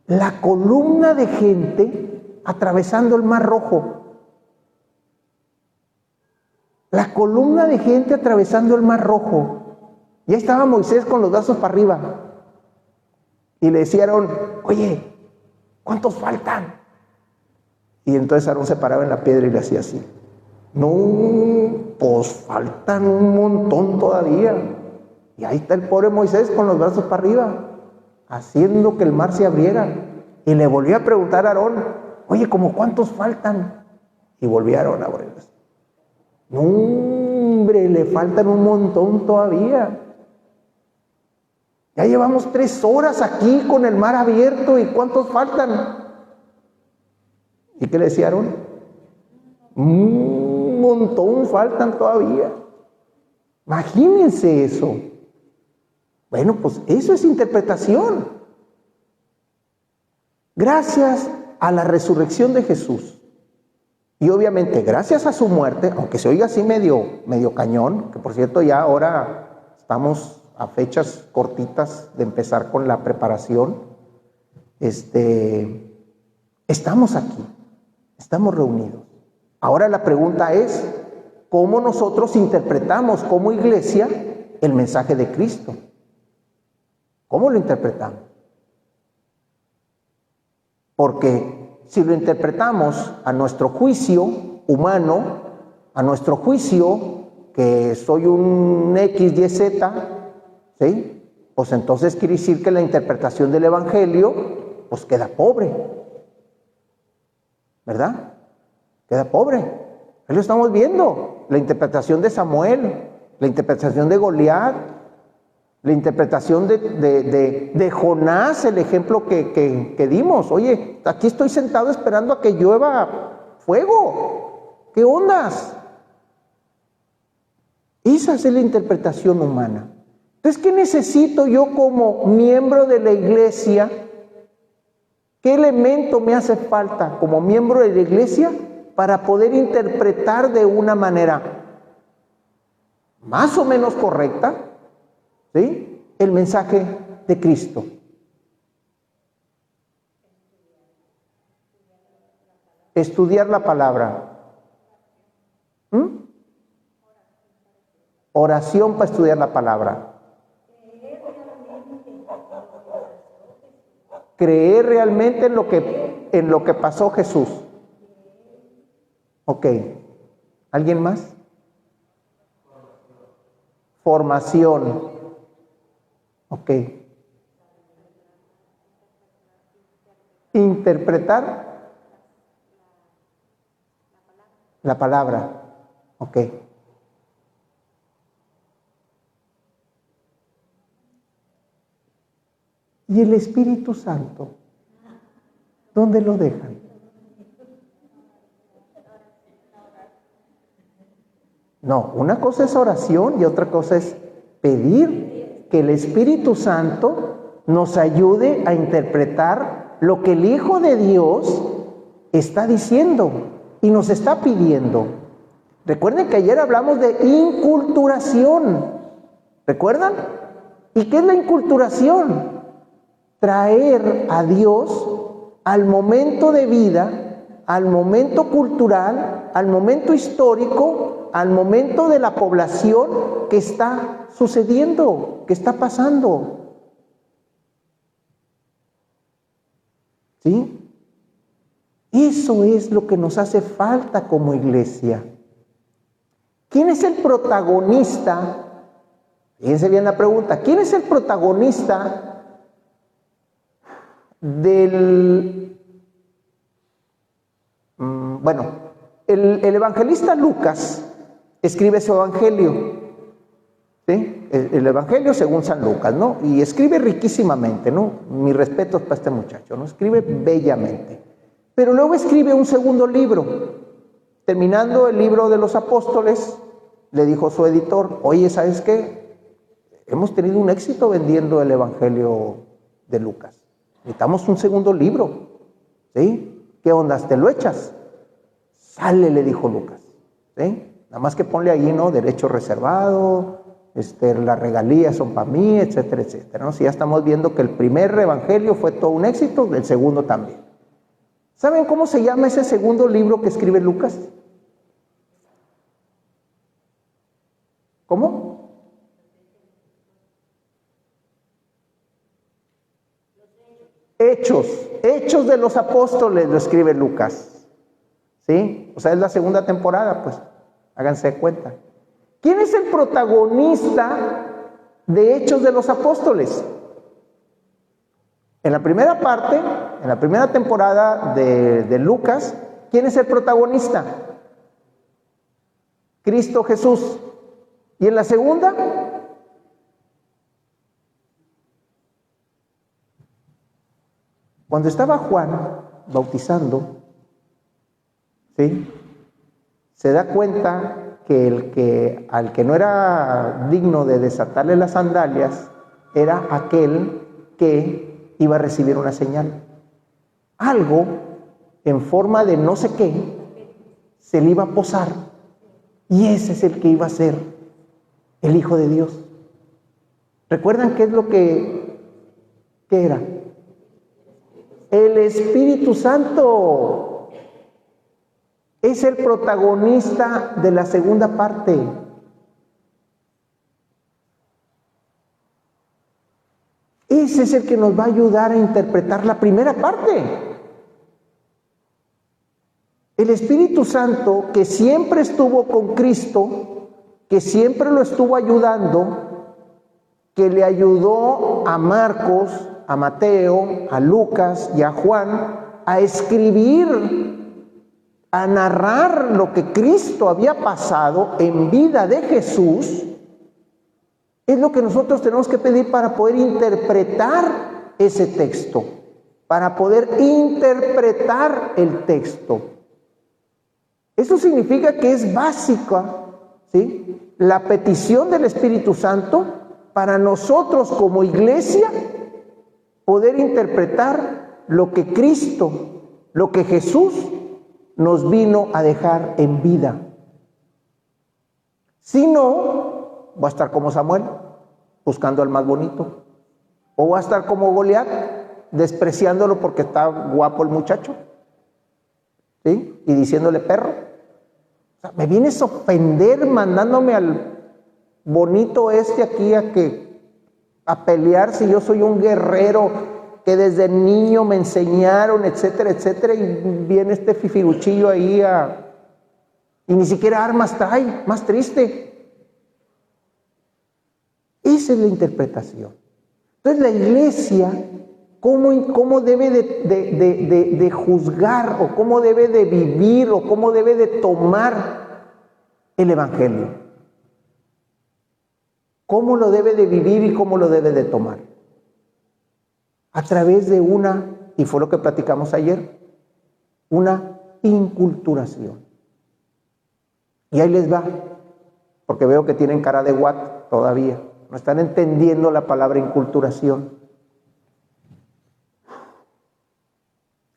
la columna de gente atravesando el Mar Rojo. La columna de gente atravesando el Mar Rojo. Ya estaba Moisés con los brazos para arriba. Y le decían, oye, ¿cuántos faltan? Y entonces Aarón se paraba en la piedra y le hacía así. No, pues faltan un montón todavía. Y ahí está el pobre Moisés con los brazos para arriba, haciendo que el mar se abriera. Y le volvió a preguntar a Aarón, oye, ¿cómo cuántos faltan? Y volvió Aarón a abrir. No, hombre, le faltan un montón todavía. Ya llevamos 3 horas aquí con el mar abierto, ¿y cuántos faltan? ¿Y qué le decía Aarón? Un montón faltan todavía. Imagínense eso. Bueno, pues eso es interpretación. Gracias a la resurrección de Jesús, y obviamente gracias a su muerte, aunque se oiga así medio cañón, que por cierto ya ahora estamos a fechas cortitas de empezar con la preparación, estamos aquí, estamos reunidos. Ahora la pregunta es, ¿cómo nosotros interpretamos como iglesia el mensaje de Cristo? ¿Cómo lo interpretamos? Porque si lo interpretamos a nuestro juicio humano, a nuestro juicio que soy un X, Y, Z, ¿sí? Pues entonces quiere decir que la interpretación del Evangelio pues queda pobre, ¿verdad? Queda pobre. Ahí lo estamos viendo, la interpretación de Samuel, la interpretación de Goliat, la interpretación de Jonás, el ejemplo que dimos. Oye, aquí estoy sentado esperando a que llueva fuego. ¿Qué ondas? Esa es la interpretación humana. Entonces, ¿qué necesito yo como miembro de la iglesia? ¿Qué elemento me hace falta como miembro de la iglesia para poder interpretar de una manera más o menos correcta, ¿sí?, el mensaje de Cristo? Estudiar la palabra. Oración para estudiar la palabra. Creer realmente en lo que pasó Jesús. Ok. ¿Alguien más? Formación. Ok. Interpretar la palabra. Ok. ¿Y el Espíritu Santo? ¿Dónde lo dejan? No, una cosa es oración y otra cosa es pedir que el Espíritu Santo nos ayude a interpretar lo que el Hijo de Dios está diciendo y nos está pidiendo. Recuerden que ayer hablamos de inculturación. ¿Recuerdan? ¿Y qué es la inculturación? Traer a Dios al momento de vida, al momento cultural, al momento histórico, al momento de la población que está sucediendo, que está pasando. ¿Sí? Eso es lo que nos hace falta como iglesia. ¿Quién es el protagonista? Fíjense bien la pregunta. ¿Quién es el protagonista del... Bueno, el evangelista Lucas escribe su evangelio, ¿sí? El evangelio según San Lucas, ¿no? Y escribe riquísimamente, ¿no? Mis respetos para este muchacho, ¿no? Escribe bellamente. Pero luego escribe un segundo libro. Terminando el libro de los apóstoles, le dijo su editor, oye, ¿sabes qué? Hemos tenido un éxito vendiendo el evangelio de Lucas. Necesitamos un segundo libro, ¿sí? ¿Qué onda? ¿Te lo echas? Sale, le dijo Lucas, ¿sí? Nada más que ponle ahí, ¿no? Derecho reservado, las regalías son para mí, etcétera, etcétera, ¿no? Si ya estamos viendo que el primer evangelio fue todo un éxito, el segundo también. ¿Saben cómo se llama ese segundo libro que escribe Lucas? ¿Cómo? Hechos de los apóstoles, lo escribe Lucas. ¿sí? O sea, es la segunda temporada, pues, háganse de cuenta. ¿Quién es el protagonista de Hechos de los Apóstoles? En la primera parte, en la primera temporada de Lucas, ¿quién es el protagonista? Cristo Jesús. ¿Y en la segunda? Cuando estaba Juan bautizando, ¿sí?, se da cuenta que al que no era digno de desatarle las sandalias era aquel que iba a recibir una señal. Algo en forma de no sé qué se le iba a posar, y ese es el que iba a ser el Hijo de Dios. ¿Recuerdan qué es lo que era? El Espíritu Santo. Es el protagonista de la segunda parte. Ese es el que nos va a ayudar a interpretar la primera parte. El Espíritu Santo, que siempre estuvo con Cristo, que siempre lo estuvo ayudando, que le ayudó a Marcos, a Mateo, a Lucas y a Juan a escribir, a narrar lo que Cristo había pasado en vida de Jesús, es lo que nosotros tenemos que pedir para poder interpretar ese texto, para poder interpretar el texto. Eso significa que es básica, ¿sí?, la petición del Espíritu Santo para nosotros como iglesia poder interpretar lo que Cristo, lo que Jesús nos vino a dejar en vida. Si no, va a estar como Samuel, buscando al más bonito, o va a estar como Goliat, despreciándolo porque está guapo el muchacho, ¿sí?, y diciéndole perro. O sea, me vienes a ofender mandándome al bonito aquí a pelear, si yo soy un guerrero que desde niño me enseñaron, etcétera, etcétera, y viene este fifiruchillo ahí y ni siquiera armas trae, más triste. Esa es la interpretación. Entonces la iglesia, ¿cómo debe de juzgar, o cómo debe de vivir, o cómo debe de tomar el Evangelio? ¿Cómo lo debe de vivir y cómo lo debe de tomar? A través de y fue lo que platicamos ayer, una inculturación. Y ahí les va, porque veo que tienen cara de what todavía, no están entendiendo la palabra inculturación.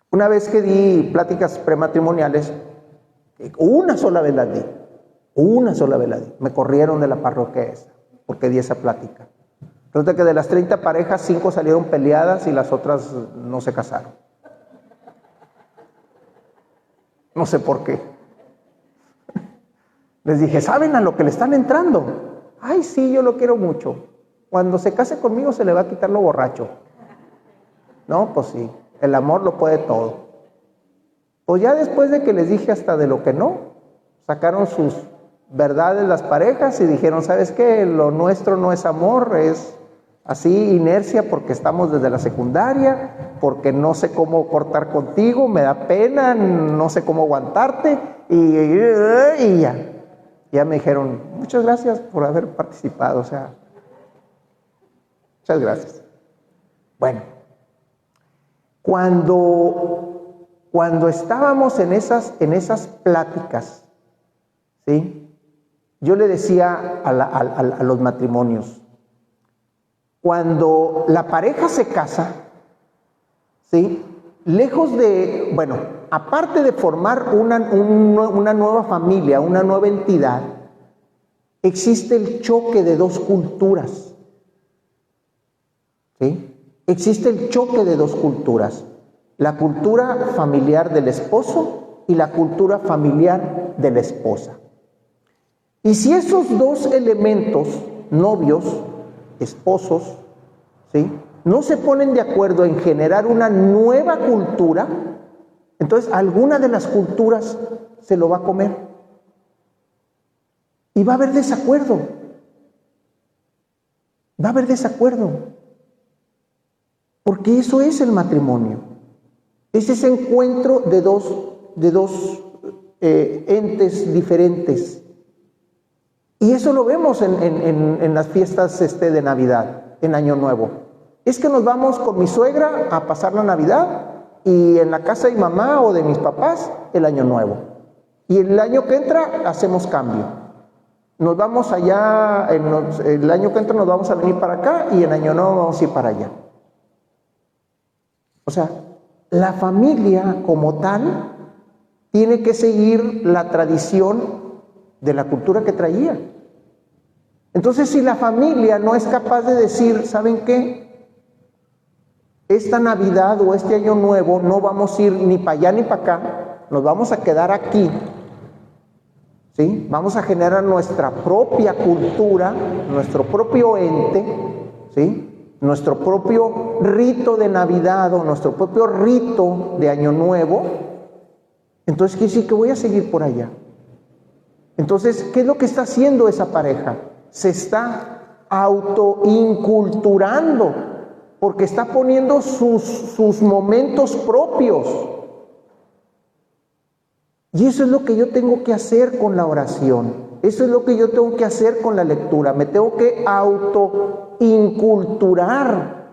Una vez que di pláticas prematrimoniales, una sola vez las di, me corrieron de la parroquia esa, porque di esa plática. Resulta que de las 30 parejas, 5 salieron peleadas y las otras no se casaron. No sé por qué. Les dije, ¿saben a lo que le están entrando? Ay, sí, yo lo quiero mucho. Cuando se case conmigo se le va a quitar lo borracho. No, pues sí, el amor lo puede todo. Pues ya después de que les dije hasta de lo que no, sacaron sus verdades las parejas y dijeron, ¿sabes qué? Lo nuestro no es amor, es así inercia, porque estamos desde la secundaria, porque no sé cómo cortar contigo, me da pena, no sé cómo aguantarte, y ya me dijeron, muchas gracias por haber participado, o sea, muchas gracias. Bueno, cuando estábamos en esas pláticas, ¿sí?, yo le decía a los matrimonios, cuando la pareja se casa, ¿sí?, lejos de, aparte de formar una nueva familia, una nueva entidad, existe el choque de dos culturas, ¿sí? Existe el choque de dos culturas, la cultura familiar del esposo y la cultura familiar de la esposa. Y si esos dos elementos, novios, esposos, ¿sí?, no se ponen de acuerdo en generar una nueva cultura, Entonces, alguna de las culturas se lo va a comer. Y va a haber desacuerdo. Va a haber desacuerdo. Porque eso es el matrimonio. Es ese encuentro de dos entes diferentes. Y eso lo vemos en las fiestas de Navidad, en Año Nuevo. Es que nos vamos con mi suegra a pasar la Navidad y en la casa de mi mamá o de mis papás el Año Nuevo. Y el año que entra hacemos cambio. Nos vamos allá, el año que entra nos vamos a venir para acá y en Año Nuevo vamos a ir para allá. O sea, la familia como tal tiene que seguir la tradición de la cultura que traía. Entonces, si la familia no es capaz de decir, ¿saben qué? Esta Navidad o este Año Nuevo no vamos a ir ni para allá ni para acá, nos vamos a quedar aquí, ¿sí? Vamos a generar nuestra propia cultura, nuestro propio ente, ¿sí? Nuestro propio rito de Navidad o nuestro propio rito de Año Nuevo. Entonces quiere decir que voy a seguir por allá. Entonces, ¿qué es lo que está haciendo esa pareja? Se está autoinculturando, porque está poniendo sus momentos propios. Y eso es lo que yo tengo que hacer con la oración. Eso es lo que yo tengo que hacer con la lectura. Me tengo que autoinculturar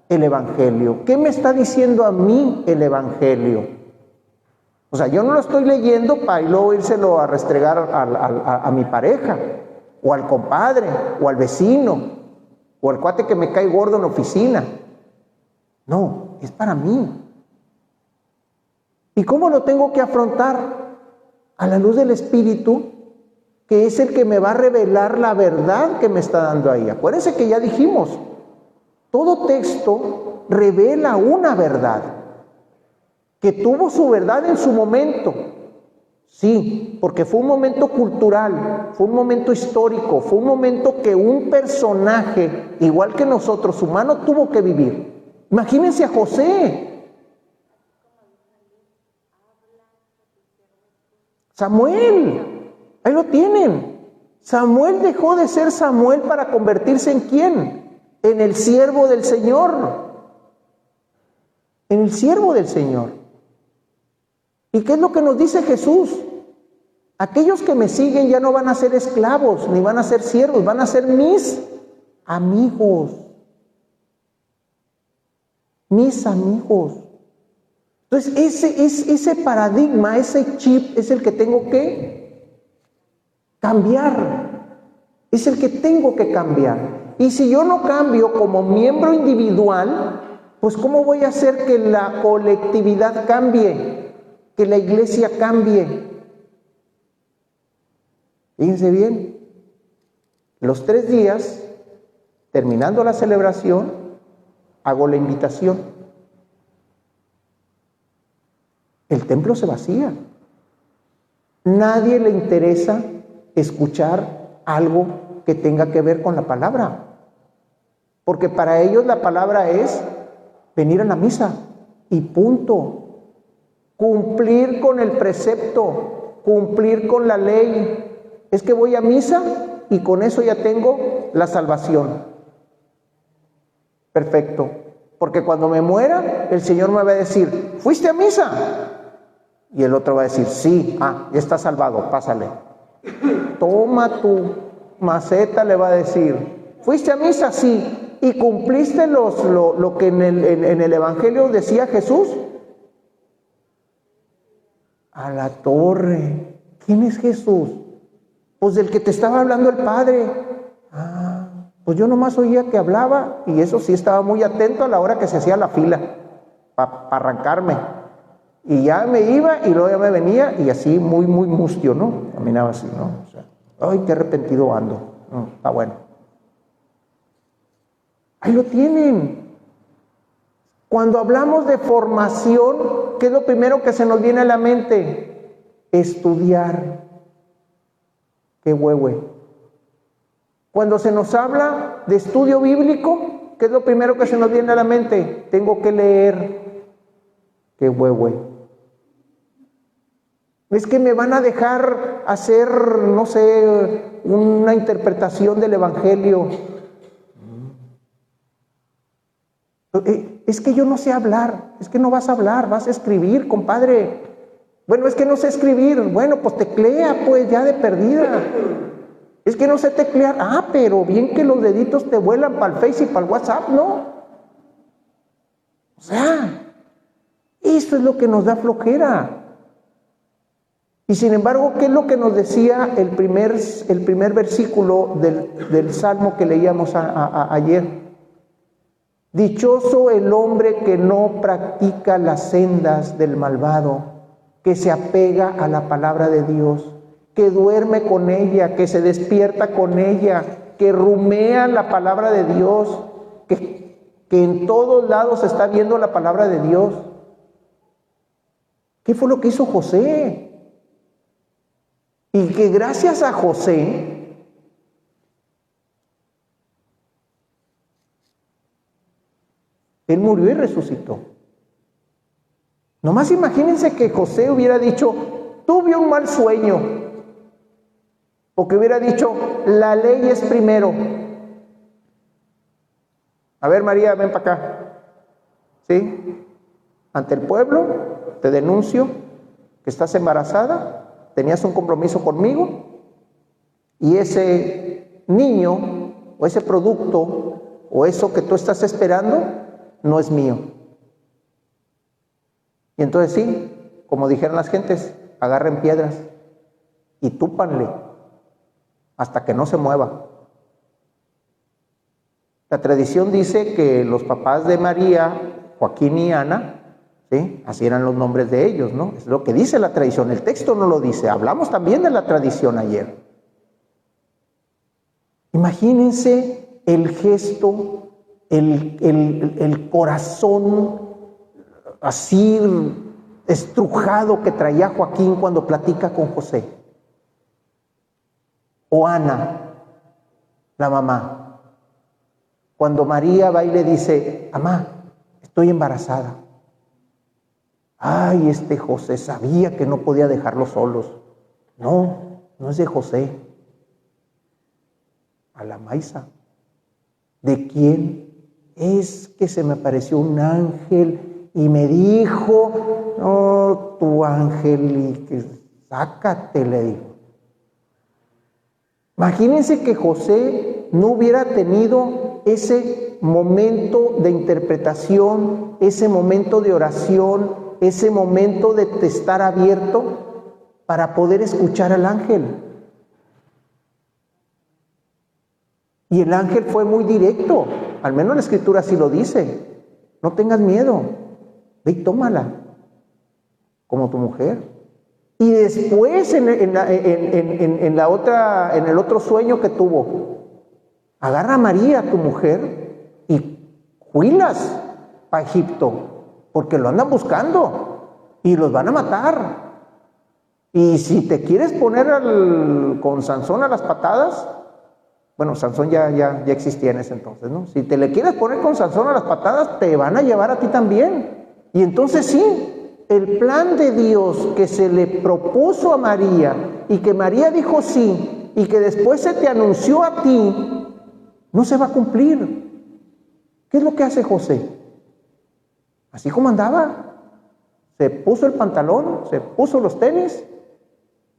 el Evangelio. ¿Qué me está diciendo a mí el Evangelio? O sea, yo no lo estoy leyendo para luego írselo a restregar a mi pareja, o al compadre, o al vecino, o al cuate que me cae gordo en la oficina. No, es para mí. ¿Y cómo lo tengo que afrontar? A la luz del Espíritu, que es el que me va a revelar la verdad que me está dando ahí. Acuérdense que ya dijimos, todo texto revela una verdad, que tuvo su verdad en su momento. Sí, porque fue un momento cultural, fue un momento histórico, fue un momento que un personaje, igual que nosotros, humano, tuvo que vivir. Imagínense a José. Samuel, ahí lo tienen. Samuel dejó de ser Samuel para convertirse en ¿quién? En el siervo del Señor. En el siervo del Señor. ¿Y qué es lo que nos dice Jesús? Aquellos que me siguen ya no van a ser esclavos, ni van a ser siervos, van a ser mis amigos. Mis amigos. Entonces, ese paradigma, ese chip es el que tengo que cambiar. Es el que tengo que cambiar. Y si yo no cambio como miembro individual, pues ¿cómo voy a hacer que la colectividad cambie? Que la iglesia cambie. Fíjense bien, los 3 días, terminando la celebración, hago la invitación. El templo se vacía. Nadie le interesa escuchar algo que tenga que ver con la palabra. Porque para ellos la palabra es venir a la misa y punto. Cumplir con el precepto, cumplir con la ley. Es que voy a misa y con eso ya tengo la salvación. Perfecto. Porque cuando me muera, el Señor me va a decir, ¿fuiste a misa? Y el otro va a decir, sí, ya está salvado, pásale. Toma tu maceta, le va a decir. ¿Fuiste a misa? Sí. ¿Y cumpliste lo que en el Evangelio decía Jesús? A la torre. ¿Quién es Jesús? Pues del que te estaba hablando el Padre. Pues yo nomás oía que hablaba y eso sí estaba muy atento a la hora que se hacía la fila para arrancarme. Y ya me iba y luego ya me venía y así muy mustio, ¿no? Caminaba así, ¿no? O sea, ay, qué arrepentido ando. Está bueno. Ahí lo tienen. Cuando hablamos de formación, ¿qué es lo primero que se nos viene a la mente? Estudiar. Qué huehue. Cuando se nos habla de estudio bíblico, ¿qué es lo primero que se nos viene a la mente? Tengo que leer. Qué huehue. Es que me van a dejar hacer, no sé, una interpretación del Evangelio. Es que yo no sé hablar. Es que no vas a hablar, vas a escribir, compadre. Bueno, es que no sé escribir. Bueno, pues teclea, pues, ya de perdida. Es que no sé teclear. Ah, pero bien que los deditos te vuelan para el Face y para el WhatsApp, ¿no? O sea, eso es lo que nos da flojera. Y sin embargo, ¿qué es lo que nos decía el primer versículo del Salmo que leíamos ayer? Dichoso el hombre que no practica las sendas del malvado, que se apega a la palabra de Dios, que duerme con ella, que se despierta con ella, que rumea la palabra de Dios, que en todos lados está viendo la palabra de Dios. ¿Qué fue lo que hizo José? Y que gracias a José, él murió y resucitó. Nomás imagínense que José hubiera dicho, tuve un mal sueño. O que hubiera dicho, la ley es primero. A ver, María, ven para acá. ¿Sí? Ante el pueblo, te denuncio que estás embarazada, tenías un compromiso conmigo, y ese niño, o ese producto, o eso que tú estás esperando, no es mío. Y entonces sí, como dijeron las gentes, agarren piedras y túpanle hasta que no se mueva. La tradición dice que los papás de María, Joaquín y Ana, ¿sí?, así eran los nombres de ellos, ¿no? Es lo que dice la tradición, el texto no lo dice. Hablamos también de la tradición ayer. Imagínense el gesto, el corazón así estrujado que traía Joaquín cuando platica con José. O Ana, la mamá, cuando María va y le dice, mamá, estoy embarazada. Ay, José sabía que no podía dejarlos solos. No, no es de José. A la Maisa. ¿De quién? Es que se me apareció un ángel y me dijo, no, tu ángel, y que sácate, le dijo. Imagínense que José no hubiera tenido ese momento de interpretación, ese momento de oración, ese momento de estar abierto para poder escuchar al ángel. Y el ángel fue muy directo, al menos la escritura así lo dice. No tengas miedo, ve y tómala como tu mujer. Y después en el otro sueño que tuvo, agarra a María, tu mujer, y huilas a Egipto, porque lo andan buscando y los van a matar. Y si te quieres poner con Sansón a las patadas, bueno, Sansón ya existía en ese entonces, ¿no? Si te le quieres poner con Sansón a las patadas, te van a llevar a ti también. Y entonces sí, el plan de Dios que se le propuso a María y que María dijo sí y que después se te anunció a ti, no se va a cumplir. ¿Qué es lo que hace José? Así como andaba, se puso el pantalón, se puso los tenis,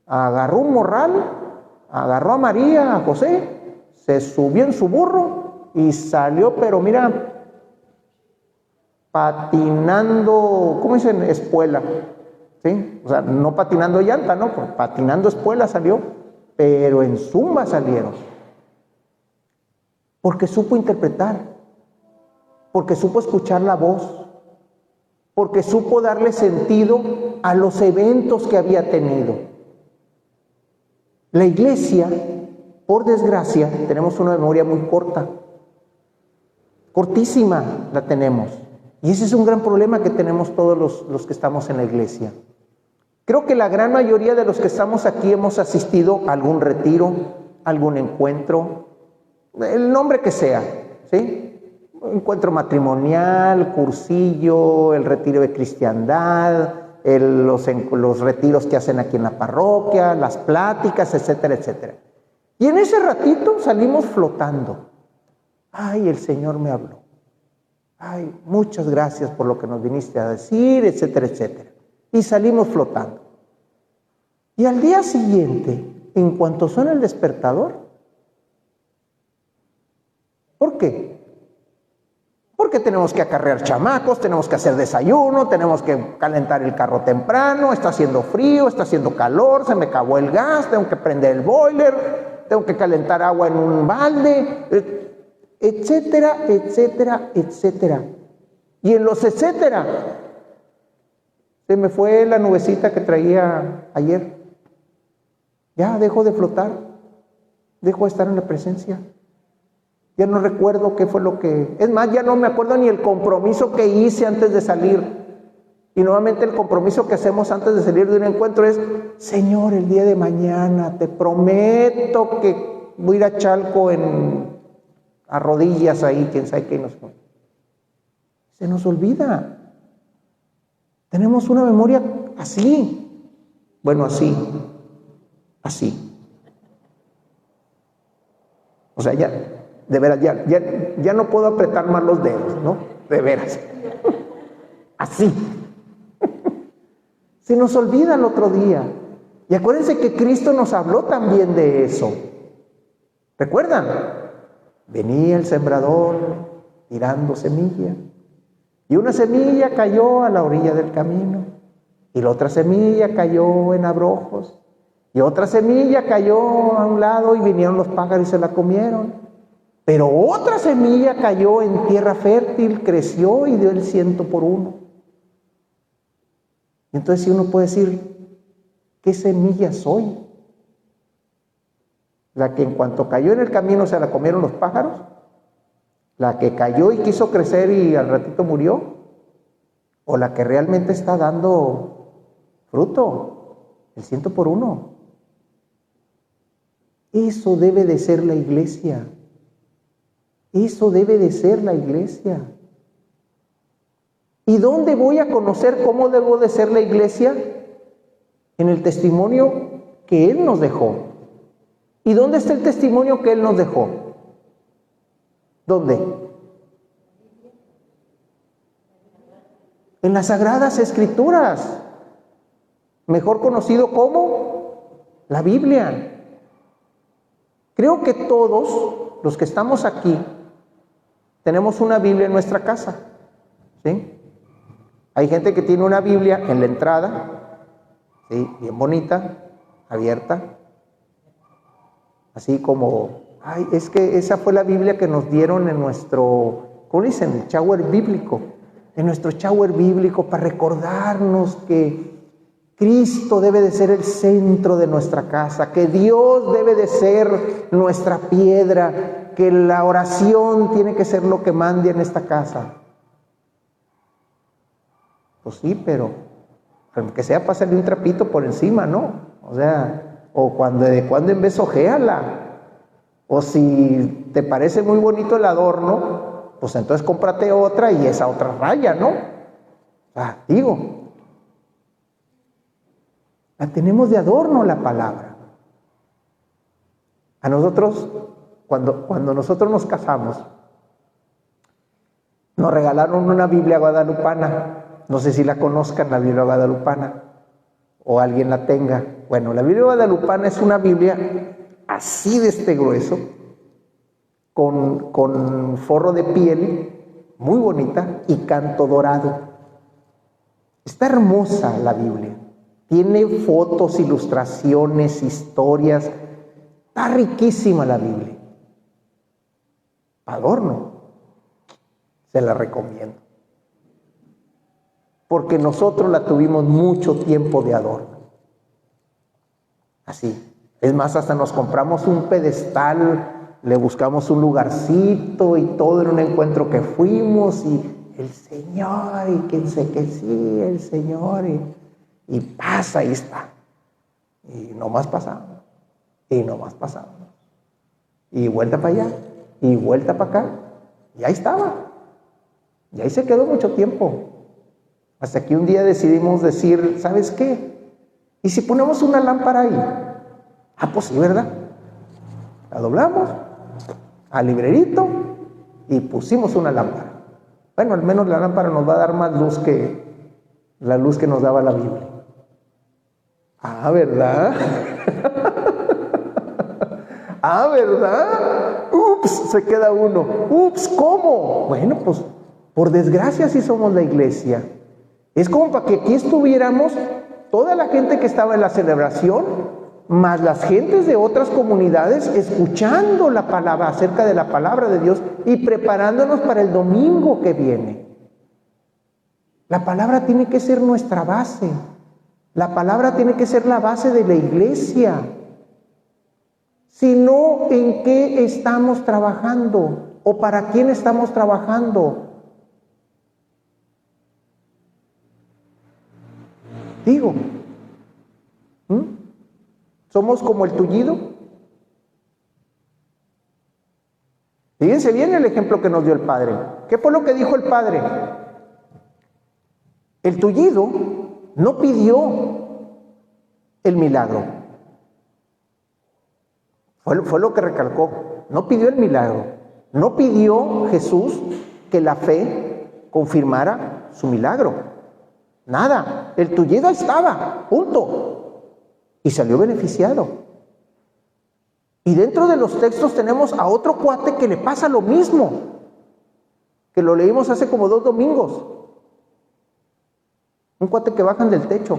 agarró un morral, agarró a María, a José, se subió en su burro y salió, pero mira, patinando, ¿cómo dicen? Espuela, ¿sí? O sea, no patinando llanta, ¿no? Patinando espuela salió, pero en zumba salieron. Porque supo interpretar, porque supo escuchar la voz, porque supo darle sentido a los eventos que había tenido. La iglesia, por desgracia, tenemos una memoria muy corta, cortísima la tenemos. Y ese es un gran problema que tenemos todos los que estamos en la iglesia. Creo que la gran mayoría de los que estamos aquí hemos asistido a algún retiro, algún encuentro, el nombre que sea, ¿sí? Encuentro matrimonial, cursillo, el retiro de cristiandad, los retiros que hacen aquí en la parroquia, las pláticas, etcétera, etcétera. Y en ese ratito salimos flotando. Ay, el Señor me habló. Ay, muchas gracias por lo que nos viniste a decir, etcétera, etcétera. Y salimos flotando. Y al día siguiente, en cuanto suena el despertador, ¿por qué? Porque tenemos que acarrear chamacos, tenemos que hacer desayuno, tenemos que calentar el carro temprano, está haciendo frío, está haciendo calor, se me acabó el gas, tengo que prender el boiler, tengo que calentar agua en un balde, etcétera, etcétera, etcétera. Y en los etcétera, se me fue la nubecita que traía ayer. Ya dejo de flotar, dejo de estar en la presencia. Ya no recuerdo qué fue lo que... Es más, ya no me acuerdo ni el compromiso que hice antes de salir. Y nuevamente el compromiso que hacemos antes de salir de un encuentro es: Señor, el día de mañana te prometo que voy a ir a Chalco a rodillas ahí, quién sabe qué nos fue. Se nos olvida. Tenemos una memoria así. Bueno, así. O sea, ya, de veras, ya no puedo apretar más los dedos, ¿no? De veras. Así. Se nos olvida el otro día. Y acuérdense que Cristo nos habló también de eso. ¿Recuerdan? Venía el sembrador tirando semilla. Y una semilla cayó a la orilla del camino. Y la otra semilla cayó en abrojos. Y otra semilla cayó a un lado y vinieron los pájaros y se la comieron. Pero otra semilla cayó en tierra fértil, creció y dio el 100 por 1. Entonces, si uno puede decir, ¿qué semilla soy? ¿La que en cuanto cayó en el camino se la comieron los pájaros? ¿La que cayó y quiso crecer y al ratito murió? ¿O la que realmente está dando fruto? El 100 por 1. Eso debe de ser la iglesia. Eso debe de ser la iglesia. ¿Y dónde voy a conocer cómo debo de ser la iglesia? En el testimonio que Él nos dejó. ¿Y dónde está el testimonio que Él nos dejó? ¿Dónde? En las Sagradas Escrituras, mejor conocido como la Biblia. Creo que todos los que estamos aquí tenemos una Biblia en nuestra casa, ¿sí? Hay gente que tiene una Biblia en la entrada, ¿sí? Bien bonita, abierta, así como, ay, es que esa fue la Biblia que nos dieron en nuestro, ¿cómo dicen? El shower bíblico, en nuestro shower bíblico, para recordarnos que Cristo debe de ser el centro de nuestra casa, que Dios debe de ser nuestra piedra, que la oración tiene que ser lo que mande en esta casa. Pues sí, pero aunque sea pásale un trapito por encima, ¿no? O sea, o de cuando en vez ojéala. O si te parece muy bonito el adorno, pues entonces cómprate otra y esa otra raya, ¿no? Digo, la tenemos de adorno la palabra. A nosotros, cuando nosotros nos casamos, nos regalaron una Biblia guadalupana. No sé si la conozcan, la Biblia guadalupana, o alguien la tenga. Bueno, la Biblia guadalupana es una Biblia así de este grueso, con forro de piel, muy bonita, y canto dorado. Está hermosa la Biblia. Tiene fotos, ilustraciones, historias. Está riquísima la Biblia. Adorno. Se la recomiendo. Porque nosotros la tuvimos mucho tiempo de adorno. Así. Es más, hasta nos compramos un pedestal, le buscamos un lugarcito y todo en un encuentro que fuimos y el Señor, y quien sé que sí, el Señor, y pasa, ahí está. Y nomás pasamos. Y nomás pasamos. Y vuelta para allá. Y vuelta para acá. Y ahí estaba. Y ahí se quedó mucho tiempo. Hasta que un día decidimos decir, ¿sabes qué? ¿Y si ponemos una lámpara ahí? Ah, pues sí, ¿verdad? La doblamos al librerito y pusimos una lámpara. Bueno, al menos la lámpara nos va a dar más luz que la luz que nos daba la Biblia. Ah, ¿verdad? Ah, ¿verdad? Ups, se queda uno. Ups, ¿cómo? Bueno, pues por desgracia sí somos la iglesia. Es como para que aquí estuviéramos toda la gente que estaba en la celebración, más las gentes de otras comunidades escuchando la palabra, acerca de la palabra de Dios y preparándonos para el domingo que viene. La palabra tiene que ser nuestra base. La palabra tiene que ser la base de la iglesia. Si no, ¿en qué estamos trabajando? ¿O para quién estamos trabajando? Digo, ¿somos como el tullido? Fíjense bien el ejemplo que nos dio el Padre. ¿Qué fue lo que dijo el Padre? El tullido no pidió el milagro. Fue lo que recalcó. No pidió el milagro. No pidió Jesús que la fe confirmara su milagro. Nada. El tullido estaba. Punto. Y salió beneficiado. Y dentro de los textos tenemos a otro cuate que le pasa lo mismo. Que lo leímos hace como 2 domingos. Un cuate que bajan del techo.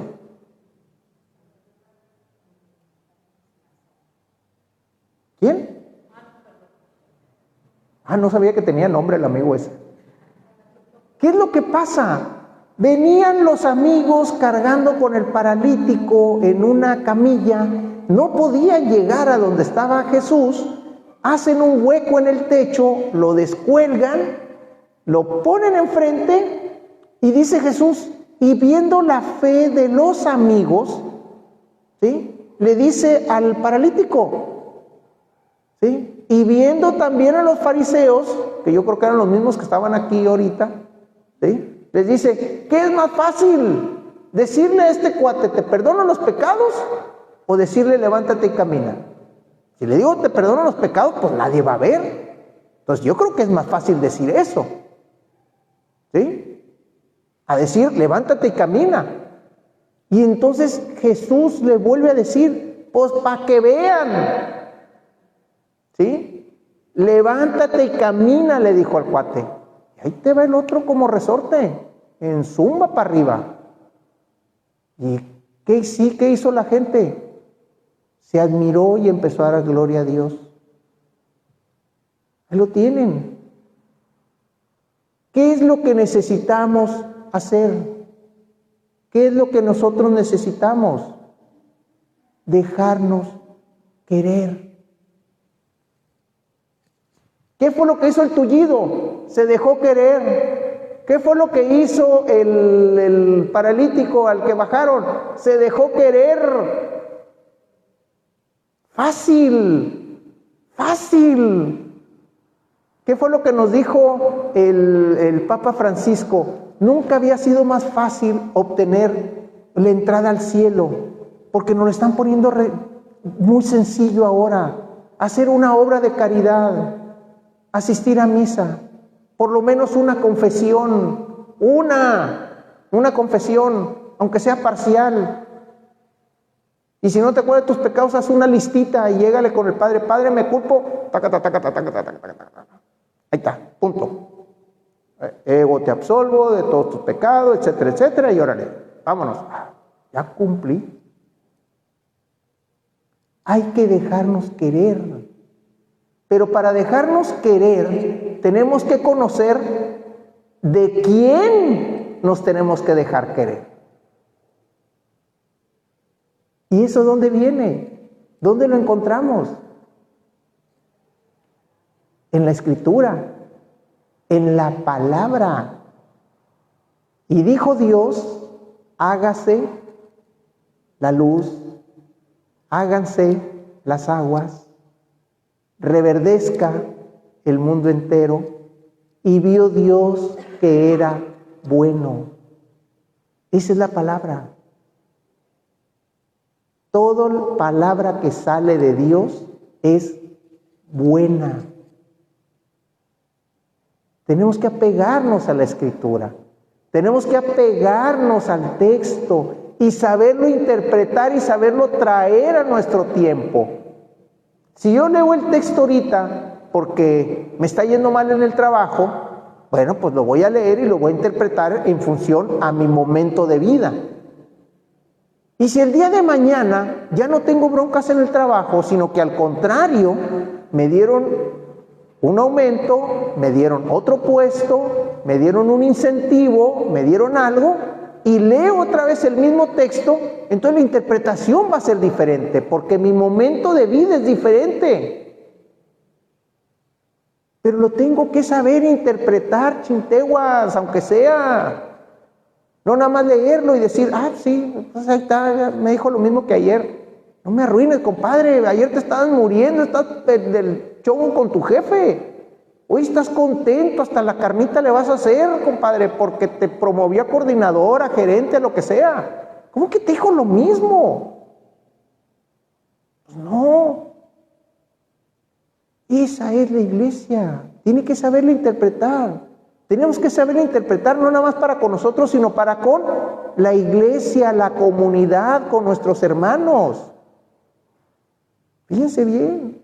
¿Quién? Ah, no sabía que tenía nombre el amigo ese. ¿Qué es lo que pasa? Venían los amigos cargando con el paralítico en una camilla, no podían llegar a donde estaba Jesús, hacen un hueco en el techo, lo descuelgan, lo ponen enfrente y dice Jesús, y viendo la fe de los amigos, ¿sí?, le dice al paralítico, ¿sí?, y viendo también a los fariseos, que yo creo que eran los mismos que estaban aquí ahorita, ¿sí?, les dice, ¿qué es más fácil? ¿Decirle a este cuate, te perdono los pecados? ¿O decirle, levántate y camina? Si le digo, te perdono los pecados, pues nadie va a ver. Entonces yo creo que es más fácil decir eso, ¿sí?, a decir, levántate y camina. Y entonces Jesús le vuelve a decir, pues para que vean, ¿sí? Levántate y camina, le dijo al cuate. Y ahí te va el otro como resorte, en zumba para arriba. ¿Y qué hizo la gente? Se admiró y empezó a dar gloria a Dios. Ahí lo tienen. ¿Qué es lo que necesitamos hacer? ¿Qué es lo que nosotros necesitamos? Dejarnos querer. ¿Qué fue lo que hizo el tullido? Se dejó querer. ¿Qué fue lo que hizo el paralítico al que bajaron? Se dejó querer. Fácil, fácil. ¿Qué fue lo que nos dijo el Papa Francisco? Nunca había sido más fácil obtener la entrada al cielo, porque nos lo están poniendo muy sencillo ahora. Hacer una obra de caridad, asistir a misa, por lo menos una confesión, una confesión, aunque sea parcial. Y si no te acuerdas de tus pecados, haz una listita y llégale con el Padre. Padre, me culpo, ahí está, punto. Ego, te absolvo de todos tus pecados, etcétera, etcétera, y órale, vámonos. Ya cumplí. Hay que dejarnos querer. Pero para dejarnos querer, tenemos que conocer de quién nos tenemos que dejar querer. ¿Y eso dónde viene? ¿Dónde lo encontramos? En la Escritura, en la palabra. Y dijo Dios, hágase la luz, háganse las aguas, reverdezca el mundo entero, y vio Dios que era bueno. Esa es la palabra. Toda palabra que sale de Dios es buena. Tenemos que apegarnos a la Escritura. Tenemos que apegarnos al texto y saberlo interpretar y saberlo traer a nuestro tiempo. Si yo leo el texto ahorita porque me está yendo mal en el trabajo, bueno, pues lo voy a leer y lo voy a interpretar en función a mi momento de vida. Y si el día de mañana ya no tengo broncas en el trabajo, sino que al contrario, me dieron un aumento, me dieron otro puesto, me dieron un incentivo, me dieron algo, y leo otra vez el mismo texto, entonces la interpretación va a ser diferente, porque mi momento de vida es diferente. Pero lo tengo que saber interpretar, chinteguas, aunque sea. No nada más leerlo y decir, sí, pues ahí está, me dijo lo mismo que ayer. No me arruines, compadre, ayer te estabas muriendo, estás del chongo con tu jefe. Hoy estás contento, hasta la carnita le vas a hacer, compadre, porque te promovió a coordinador, a gerente, a lo que sea. ¿Cómo que te dijo lo mismo? Pues no. Esa es la iglesia, tiene que saberla interpretar. Tenemos que saber interpretar no nada más para con nosotros, sino para con la iglesia, la comunidad, con nuestros hermanos. Fíjense bien.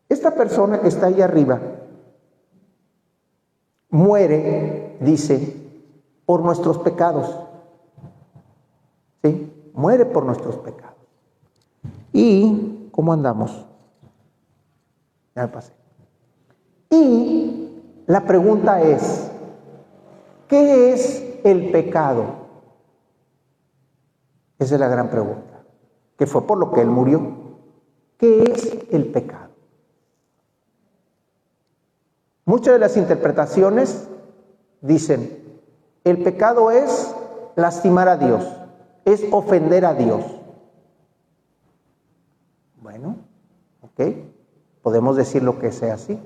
Esta persona que está ahí arriba muere, dice, por nuestros pecados. ¿Sí? Muere por nuestros pecados. ¿Y cómo andamos? Ya me pasé. Y la pregunta es, ¿qué es el pecado? Esa es la gran pregunta, que fue por lo que él murió. ¿Qué es el pecado? Muchas de las interpretaciones dicen, el pecado es lastimar a Dios, es ofender a Dios. Bueno, ok, podemos decir lo que sea así.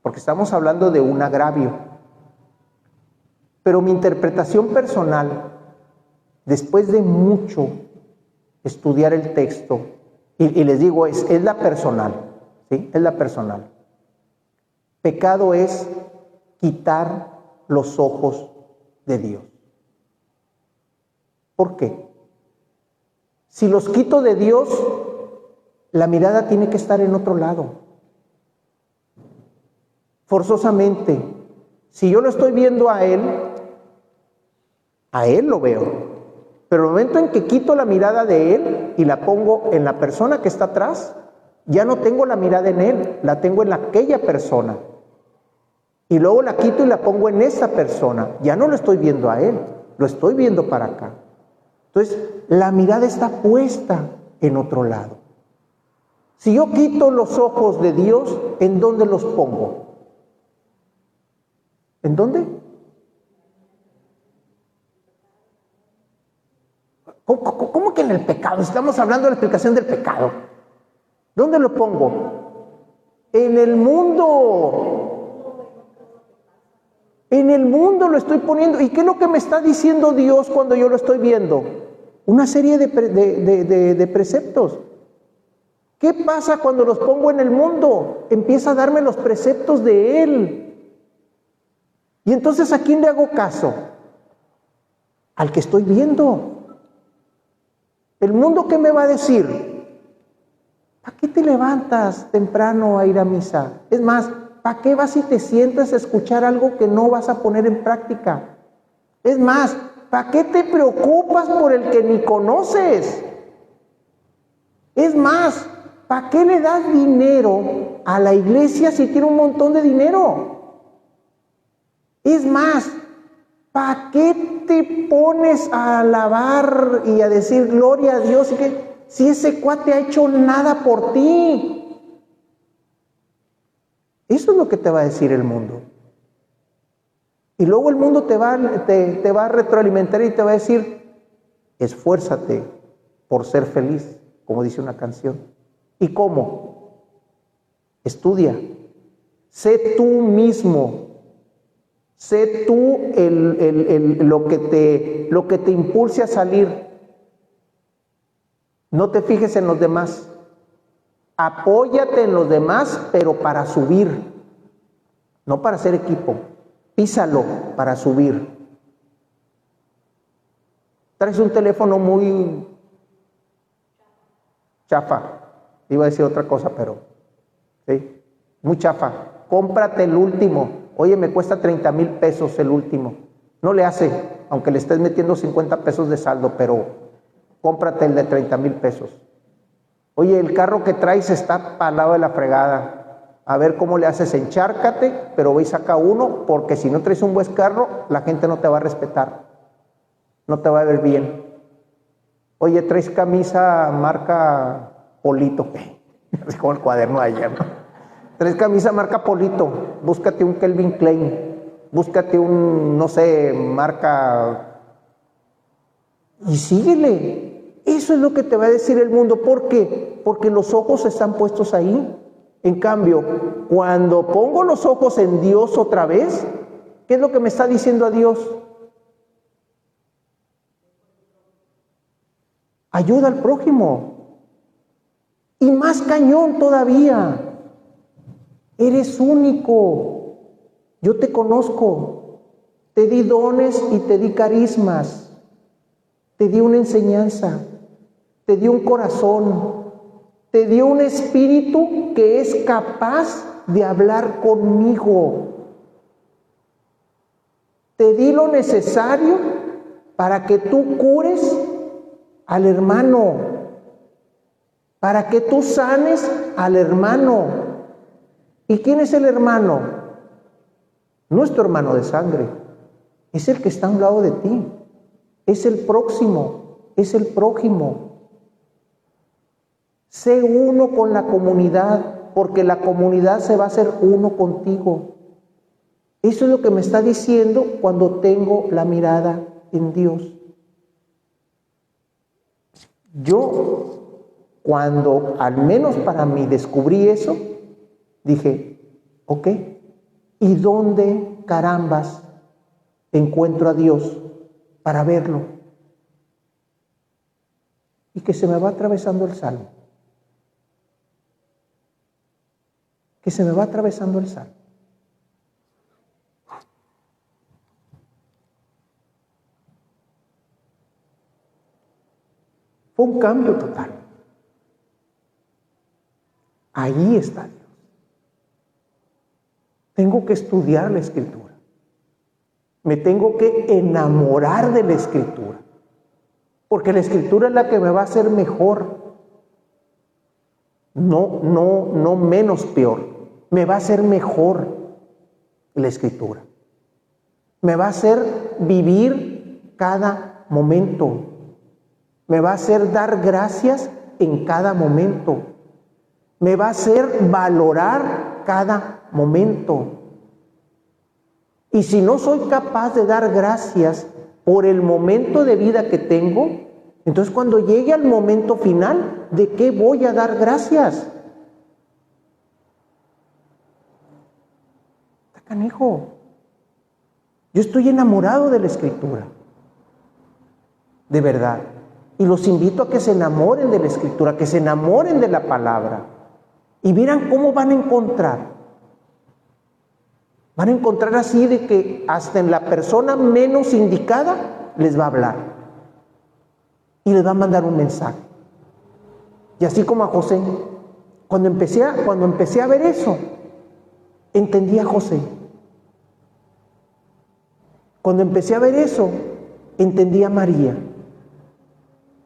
Porque estamos hablando de un agravio. Pero mi interpretación personal, después de mucho estudiar el texto, y les digo, es la personal, ¿sí? Es la personal. Pecado es quitar los ojos de Dios. ¿Por qué? Si los quito de Dios, la mirada tiene que estar en otro lado. Forzosamente, si yo lo estoy viendo a Él lo veo. Pero el momento en que quito la mirada de Él y la pongo en la persona que está atrás, ya no tengo la mirada en Él, la tengo en aquella persona. Y luego la quito y la pongo en esa persona. Ya no lo estoy viendo a Él, lo estoy viendo para acá. Entonces, la mirada está puesta en otro lado. Si yo quito los ojos de Dios, ¿en dónde los pongo? ¿En dónde? ¿Cómo que en el pecado? Estamos hablando de la explicación del pecado. ¿Dónde lo pongo? En el mundo. En el mundo lo estoy poniendo. ¿Y qué es lo que me está diciendo Dios cuando yo lo estoy viendo? Una serie de preceptos. ¿Qué pasa cuando los pongo en el mundo? Empieza a darme los preceptos de Él. Y entonces, ¿a quién le hago caso? Al que estoy viendo. ¿El mundo qué me va a decir? ¿Para qué te levantas temprano a ir a misa? Es más, ¿para qué vas y te sientas a escuchar algo que no vas a poner en práctica? Es más, ¿para qué te preocupas por el que ni conoces? Es más, ¿para qué le das dinero a la iglesia si tiene un montón de dinero? Es más, ¿para qué te pones a alabar y a decir gloria a Dios si ese cuate ha hecho nada por ti? Eso es lo que te va a decir el mundo. Y luego el mundo te va a retroalimentar y te va a decir, esfuérzate por ser feliz, como dice una canción. ¿Y cómo? Estudia. Sé tú mismo. Sé tú lo que te impulse a salir. No te fijes en los demás. Apóyate en los demás, pero para subir, no para hacer equipo. Písalo para subir. Traes un teléfono muy chafa. Iba a decir otra cosa, pero sí, muy chafa. Cómprate el último. Oye, me cuesta 30,000 pesos el último. No le hace, aunque le estés metiendo 50 pesos de saldo, pero cómprate el de 30,000 pesos. Oye, el carro que traes está al lado de la fregada. A ver cómo le haces, enchárcate, pero ve y saca uno, porque si no traes un buen carro, la gente no te va a respetar. No te va a ver bien. Oye, traes camisa marca Polito. Así como el cuaderno de ayer, ¿no? Traes camisa marca Polito. Búscate un Calvin Klein. Búscate un, no sé, marca. Y síguele. Eso es lo que te va a decir el mundo. ¿Por qué? Porque los ojos están puestos ahí. En cambio, cuando pongo los ojos en Dios otra vez, ¿qué es lo que me está diciendo a Dios? Ayuda al prójimo. Y más cañón todavía. Eres único. Yo te conozco. Te di dones y te di carismas. Te di una enseñanza. Te di un corazón. Te dio un espíritu que es capaz de hablar conmigo. Te di lo necesario para que tú cures al hermano, para que tú sanes al hermano. ¿Y quién es el hermano? No es tu hermano de sangre, es el que está a un lado de ti, es el próximo, es el prójimo. Sé uno con la comunidad, porque la comunidad se va a hacer uno contigo. Eso es lo que me está diciendo cuando tengo la mirada en Dios. Yo, cuando al menos para mí descubrí eso, dije, ok, ¿y dónde carambas encuentro a Dios para verlo? Y que se me va atravesando el salmo. Que se me va atravesando el salmo. Fue un cambio total. Ahí está Dios. Tengo que estudiar la Escritura. Me tengo que enamorar de la Escritura. Porque la Escritura es la que me va a hacer mejor. No menos peor. Me va a hacer mejor la Escritura. Me va a hacer vivir cada momento. Me va a hacer dar gracias en cada momento. Me va a hacer valorar cada momento. Y si no soy capaz de dar gracias por el momento de vida que tengo, entonces cuando llegue al momento final, ¿de qué voy a dar gracias? Está canijo. Yo estoy enamorado de la Escritura. De verdad. Y los invito a que se enamoren de la Escritura, que se enamoren de la palabra. Y miran cómo van a encontrar. Van a encontrar así de que hasta en la persona menos indicada les va a hablar. Y les va a mandar un mensaje. Y así como a José. Cuando empecé a ver eso, entendí a José. Cuando empecé a ver eso, entendí a María.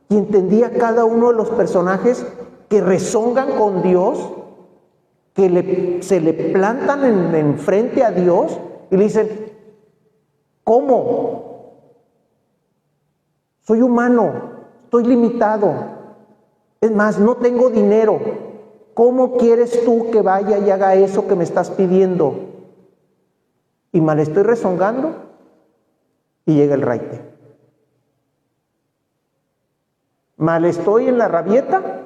Y entendí a cada uno de los personajes que rezongan con Dios, que se le plantan en frente a Dios y le dicen, ¿cómo? Soy humano, estoy limitado. Es más, no tengo dinero. ¿Cómo quieres tú que vaya y haga eso que me estás pidiendo? Y mal estoy rezongando y llega el raite. Mal estoy en la rabieta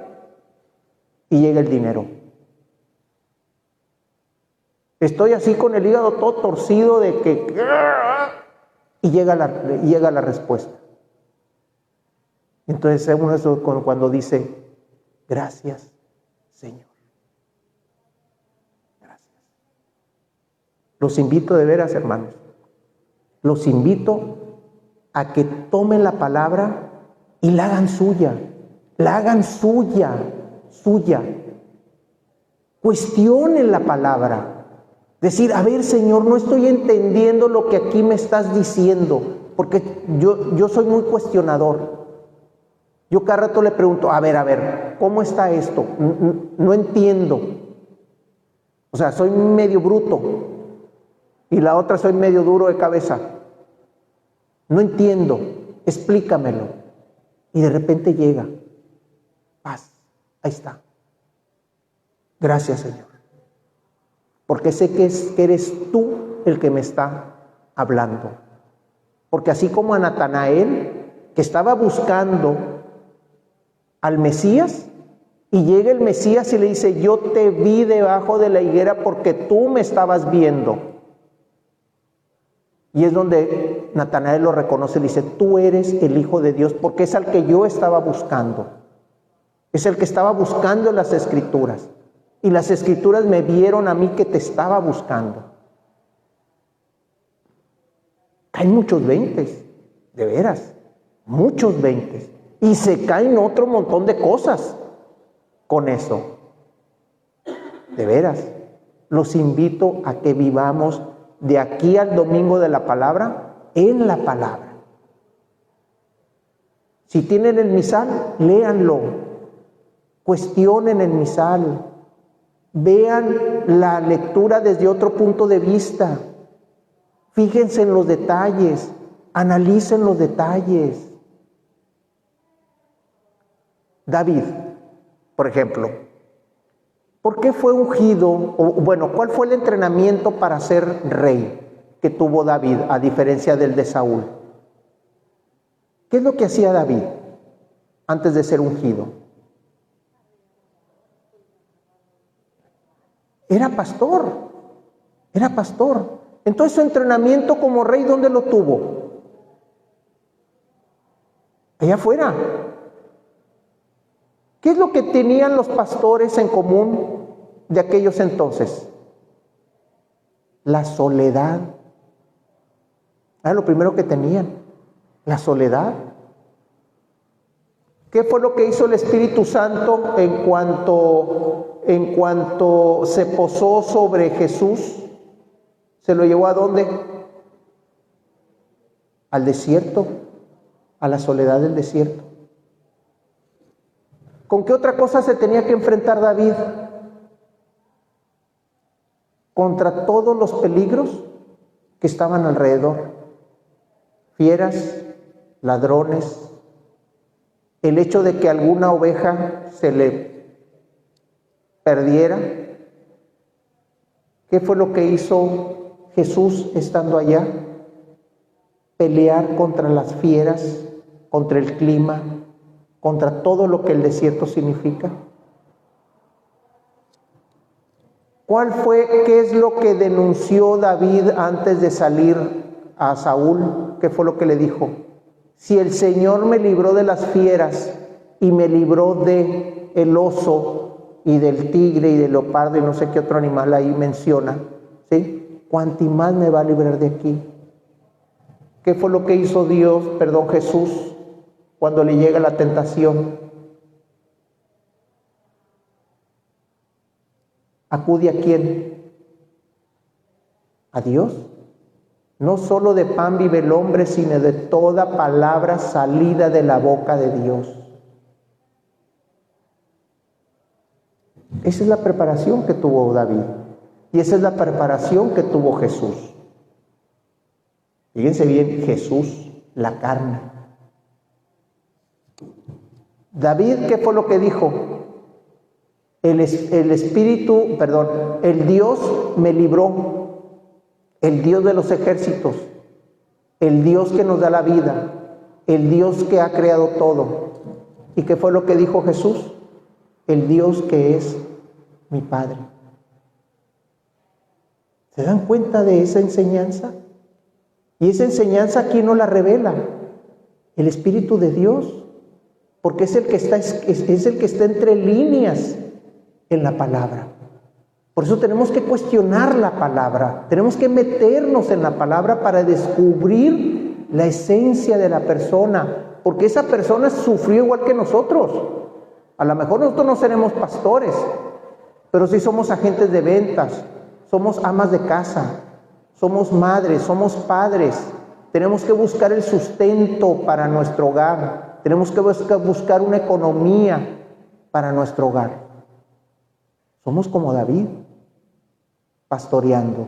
y llega el dinero. Estoy así con el hígado todo torcido de que... Y llega la respuesta. Entonces uno es cuando dice, gracias, Señor. Gracias. Los invito de veras, hermanos. Los invito a que tomen la palabra y la hagan suya. La hagan suya. Cuestionen la palabra. Decir, a ver, Señor, no estoy entendiendo lo que aquí me estás diciendo, porque yo soy muy cuestionador. Yo cada rato le pregunto, a ver, ¿cómo está esto? No entiendo. O sea, soy medio bruto y la otra soy medio duro de cabeza. No entiendo, explícamelo. Y de repente llega, paz, ahí está. Gracias, Señor. Porque sé que eres tú el que me está hablando. Porque así como a Natanael, que estaba buscando al Mesías, y llega el Mesías y le dice, yo te vi debajo de la higuera porque tú me estabas viendo. Y es donde Natanael lo reconoce y le dice, tú eres el Hijo de Dios, porque es al que yo estaba buscando. Es el que estaba buscando en las Escrituras. Y las Escrituras me vieron a mí que te estaba buscando. Hay muchos 20, de veras, muchos 20. Y se caen otro montón de cosas con eso. De veras, los invito a que vivamos de aquí al domingo de la palabra, en la palabra. Si tienen el misal, léanlo, cuestionen el misal, vean la lectura desde otro punto de vista, fíjense en los detalles, analicen los detalles. David, por ejemplo, ¿por qué fue ungido? ¿Cuál fue el entrenamiento para ser rey que tuvo David, a diferencia del de Saúl? ¿Qué es lo que hacía David antes de ser ungido? Era pastor. Entonces su entrenamiento como rey, ¿dónde lo tuvo? Allá afuera. ¿Qué es lo que tenían los pastores en común de aquellos entonces? La soledad. Era lo primero que tenían, la soledad. ¿Qué fue lo que hizo el Espíritu Santo en cuanto se posó sobre Jesús? ¿Se lo llevó a dónde? Al desierto, a la soledad del desierto. ¿Con qué otra cosa se tenía que enfrentar David? Contra todos los peligros que estaban alrededor. Fieras, ladrones, el hecho de que alguna oveja se le perdiera. ¿Qué fue lo que hizo Jesús estando allá? Pelear contra las fieras, contra el clima, contra todo lo que el desierto significa. ¿Qué es lo que denunció David antes de salir a Saúl? ¿Qué fue lo que le dijo? Si el Señor me libró de las fieras y me libró de el oso y del tigre y del leopardo y no sé qué otro animal ahí menciona, ¿sí? ¿Cuánto más me va a librar de aquí? ¿Qué fue lo que hizo Jesús cuando le llega la tentación? ¿Acude a quién? ¿A Dios? No solo de pan vive el hombre, sino de toda palabra salida de la boca de Dios. Esa es la preparación que tuvo David. Y esa es la preparación que tuvo Jesús. Fíjense bien, Jesús, la carne. David, ¿qué fue lo que dijo? El Dios me libró. El Dios de los ejércitos, el Dios que nos da la vida, el Dios que ha creado todo. ¿Y qué fue lo que dijo Jesús? El Dios que es mi Padre. ¿Se dan cuenta de esa enseñanza? Y esa enseñanza, ¿quién nos la revela? El Espíritu de Dios, porque es el que está entre líneas en la palabra. Por eso tenemos que cuestionar la palabra, tenemos que meternos en la palabra para descubrir la esencia de la persona, porque esa persona sufrió igual que nosotros. A lo mejor nosotros no seremos pastores, pero sí somos agentes de ventas, somos amas de casa, somos madres, somos padres. Tenemos que buscar el sustento para nuestro hogar, tenemos que buscar una economía para nuestro hogar. Somos como David, pastoreando.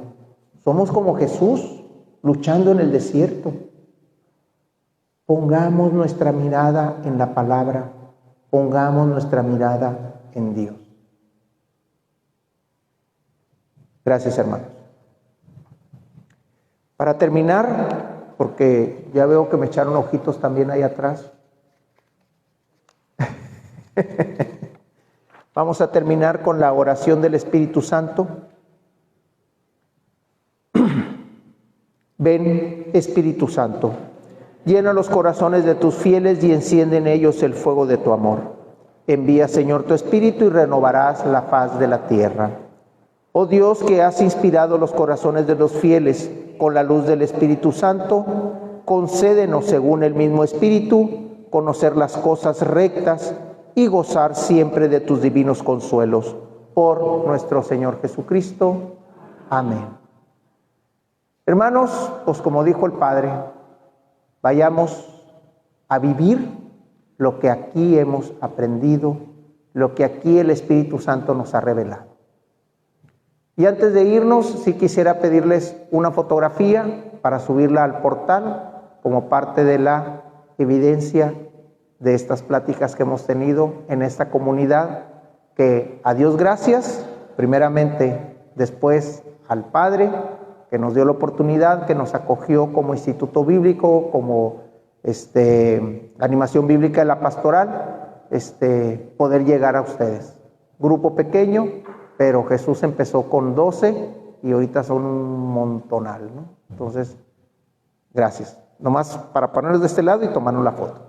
Somos como Jesús, luchando en el desierto. Pongamos nuestra mirada en la palabra, pongamos nuestra mirada en Dios. Gracias, hermanos. Para terminar, porque ya veo que me echaron ojitos también ahí atrás. Vamos a terminar con la oración del Espíritu Santo. Ven, Espíritu Santo, llena los corazones de tus fieles y enciende en ellos el fuego de tu amor. Envía, Señor, tu Espíritu y renovarás la faz de la tierra. Oh Dios, que has inspirado los corazones de los fieles con la luz del Espíritu Santo, concédenos, según el mismo Espíritu, conocer las cosas rectas y gozar siempre de tus divinos consuelos. Por nuestro Señor Jesucristo. Amén. Hermanos, pues como dijo el Padre, vayamos a vivir lo que aquí hemos aprendido, lo que aquí el Espíritu Santo nos ha revelado. Y antes de irnos, sí quisiera pedirles una fotografía para subirla al portal como parte de la evidencia de estas pláticas que hemos tenido en esta comunidad, que a Dios gracias, primeramente, después al Padre, que nos dio la oportunidad, que nos acogió como instituto bíblico, como animación bíblica de la pastoral, poder llegar a ustedes. Grupo pequeño, pero Jesús empezó con 12 y ahorita son un montonal, ¿no? Entonces, gracias. Nomás para ponernos de este lado y tomarnos la foto.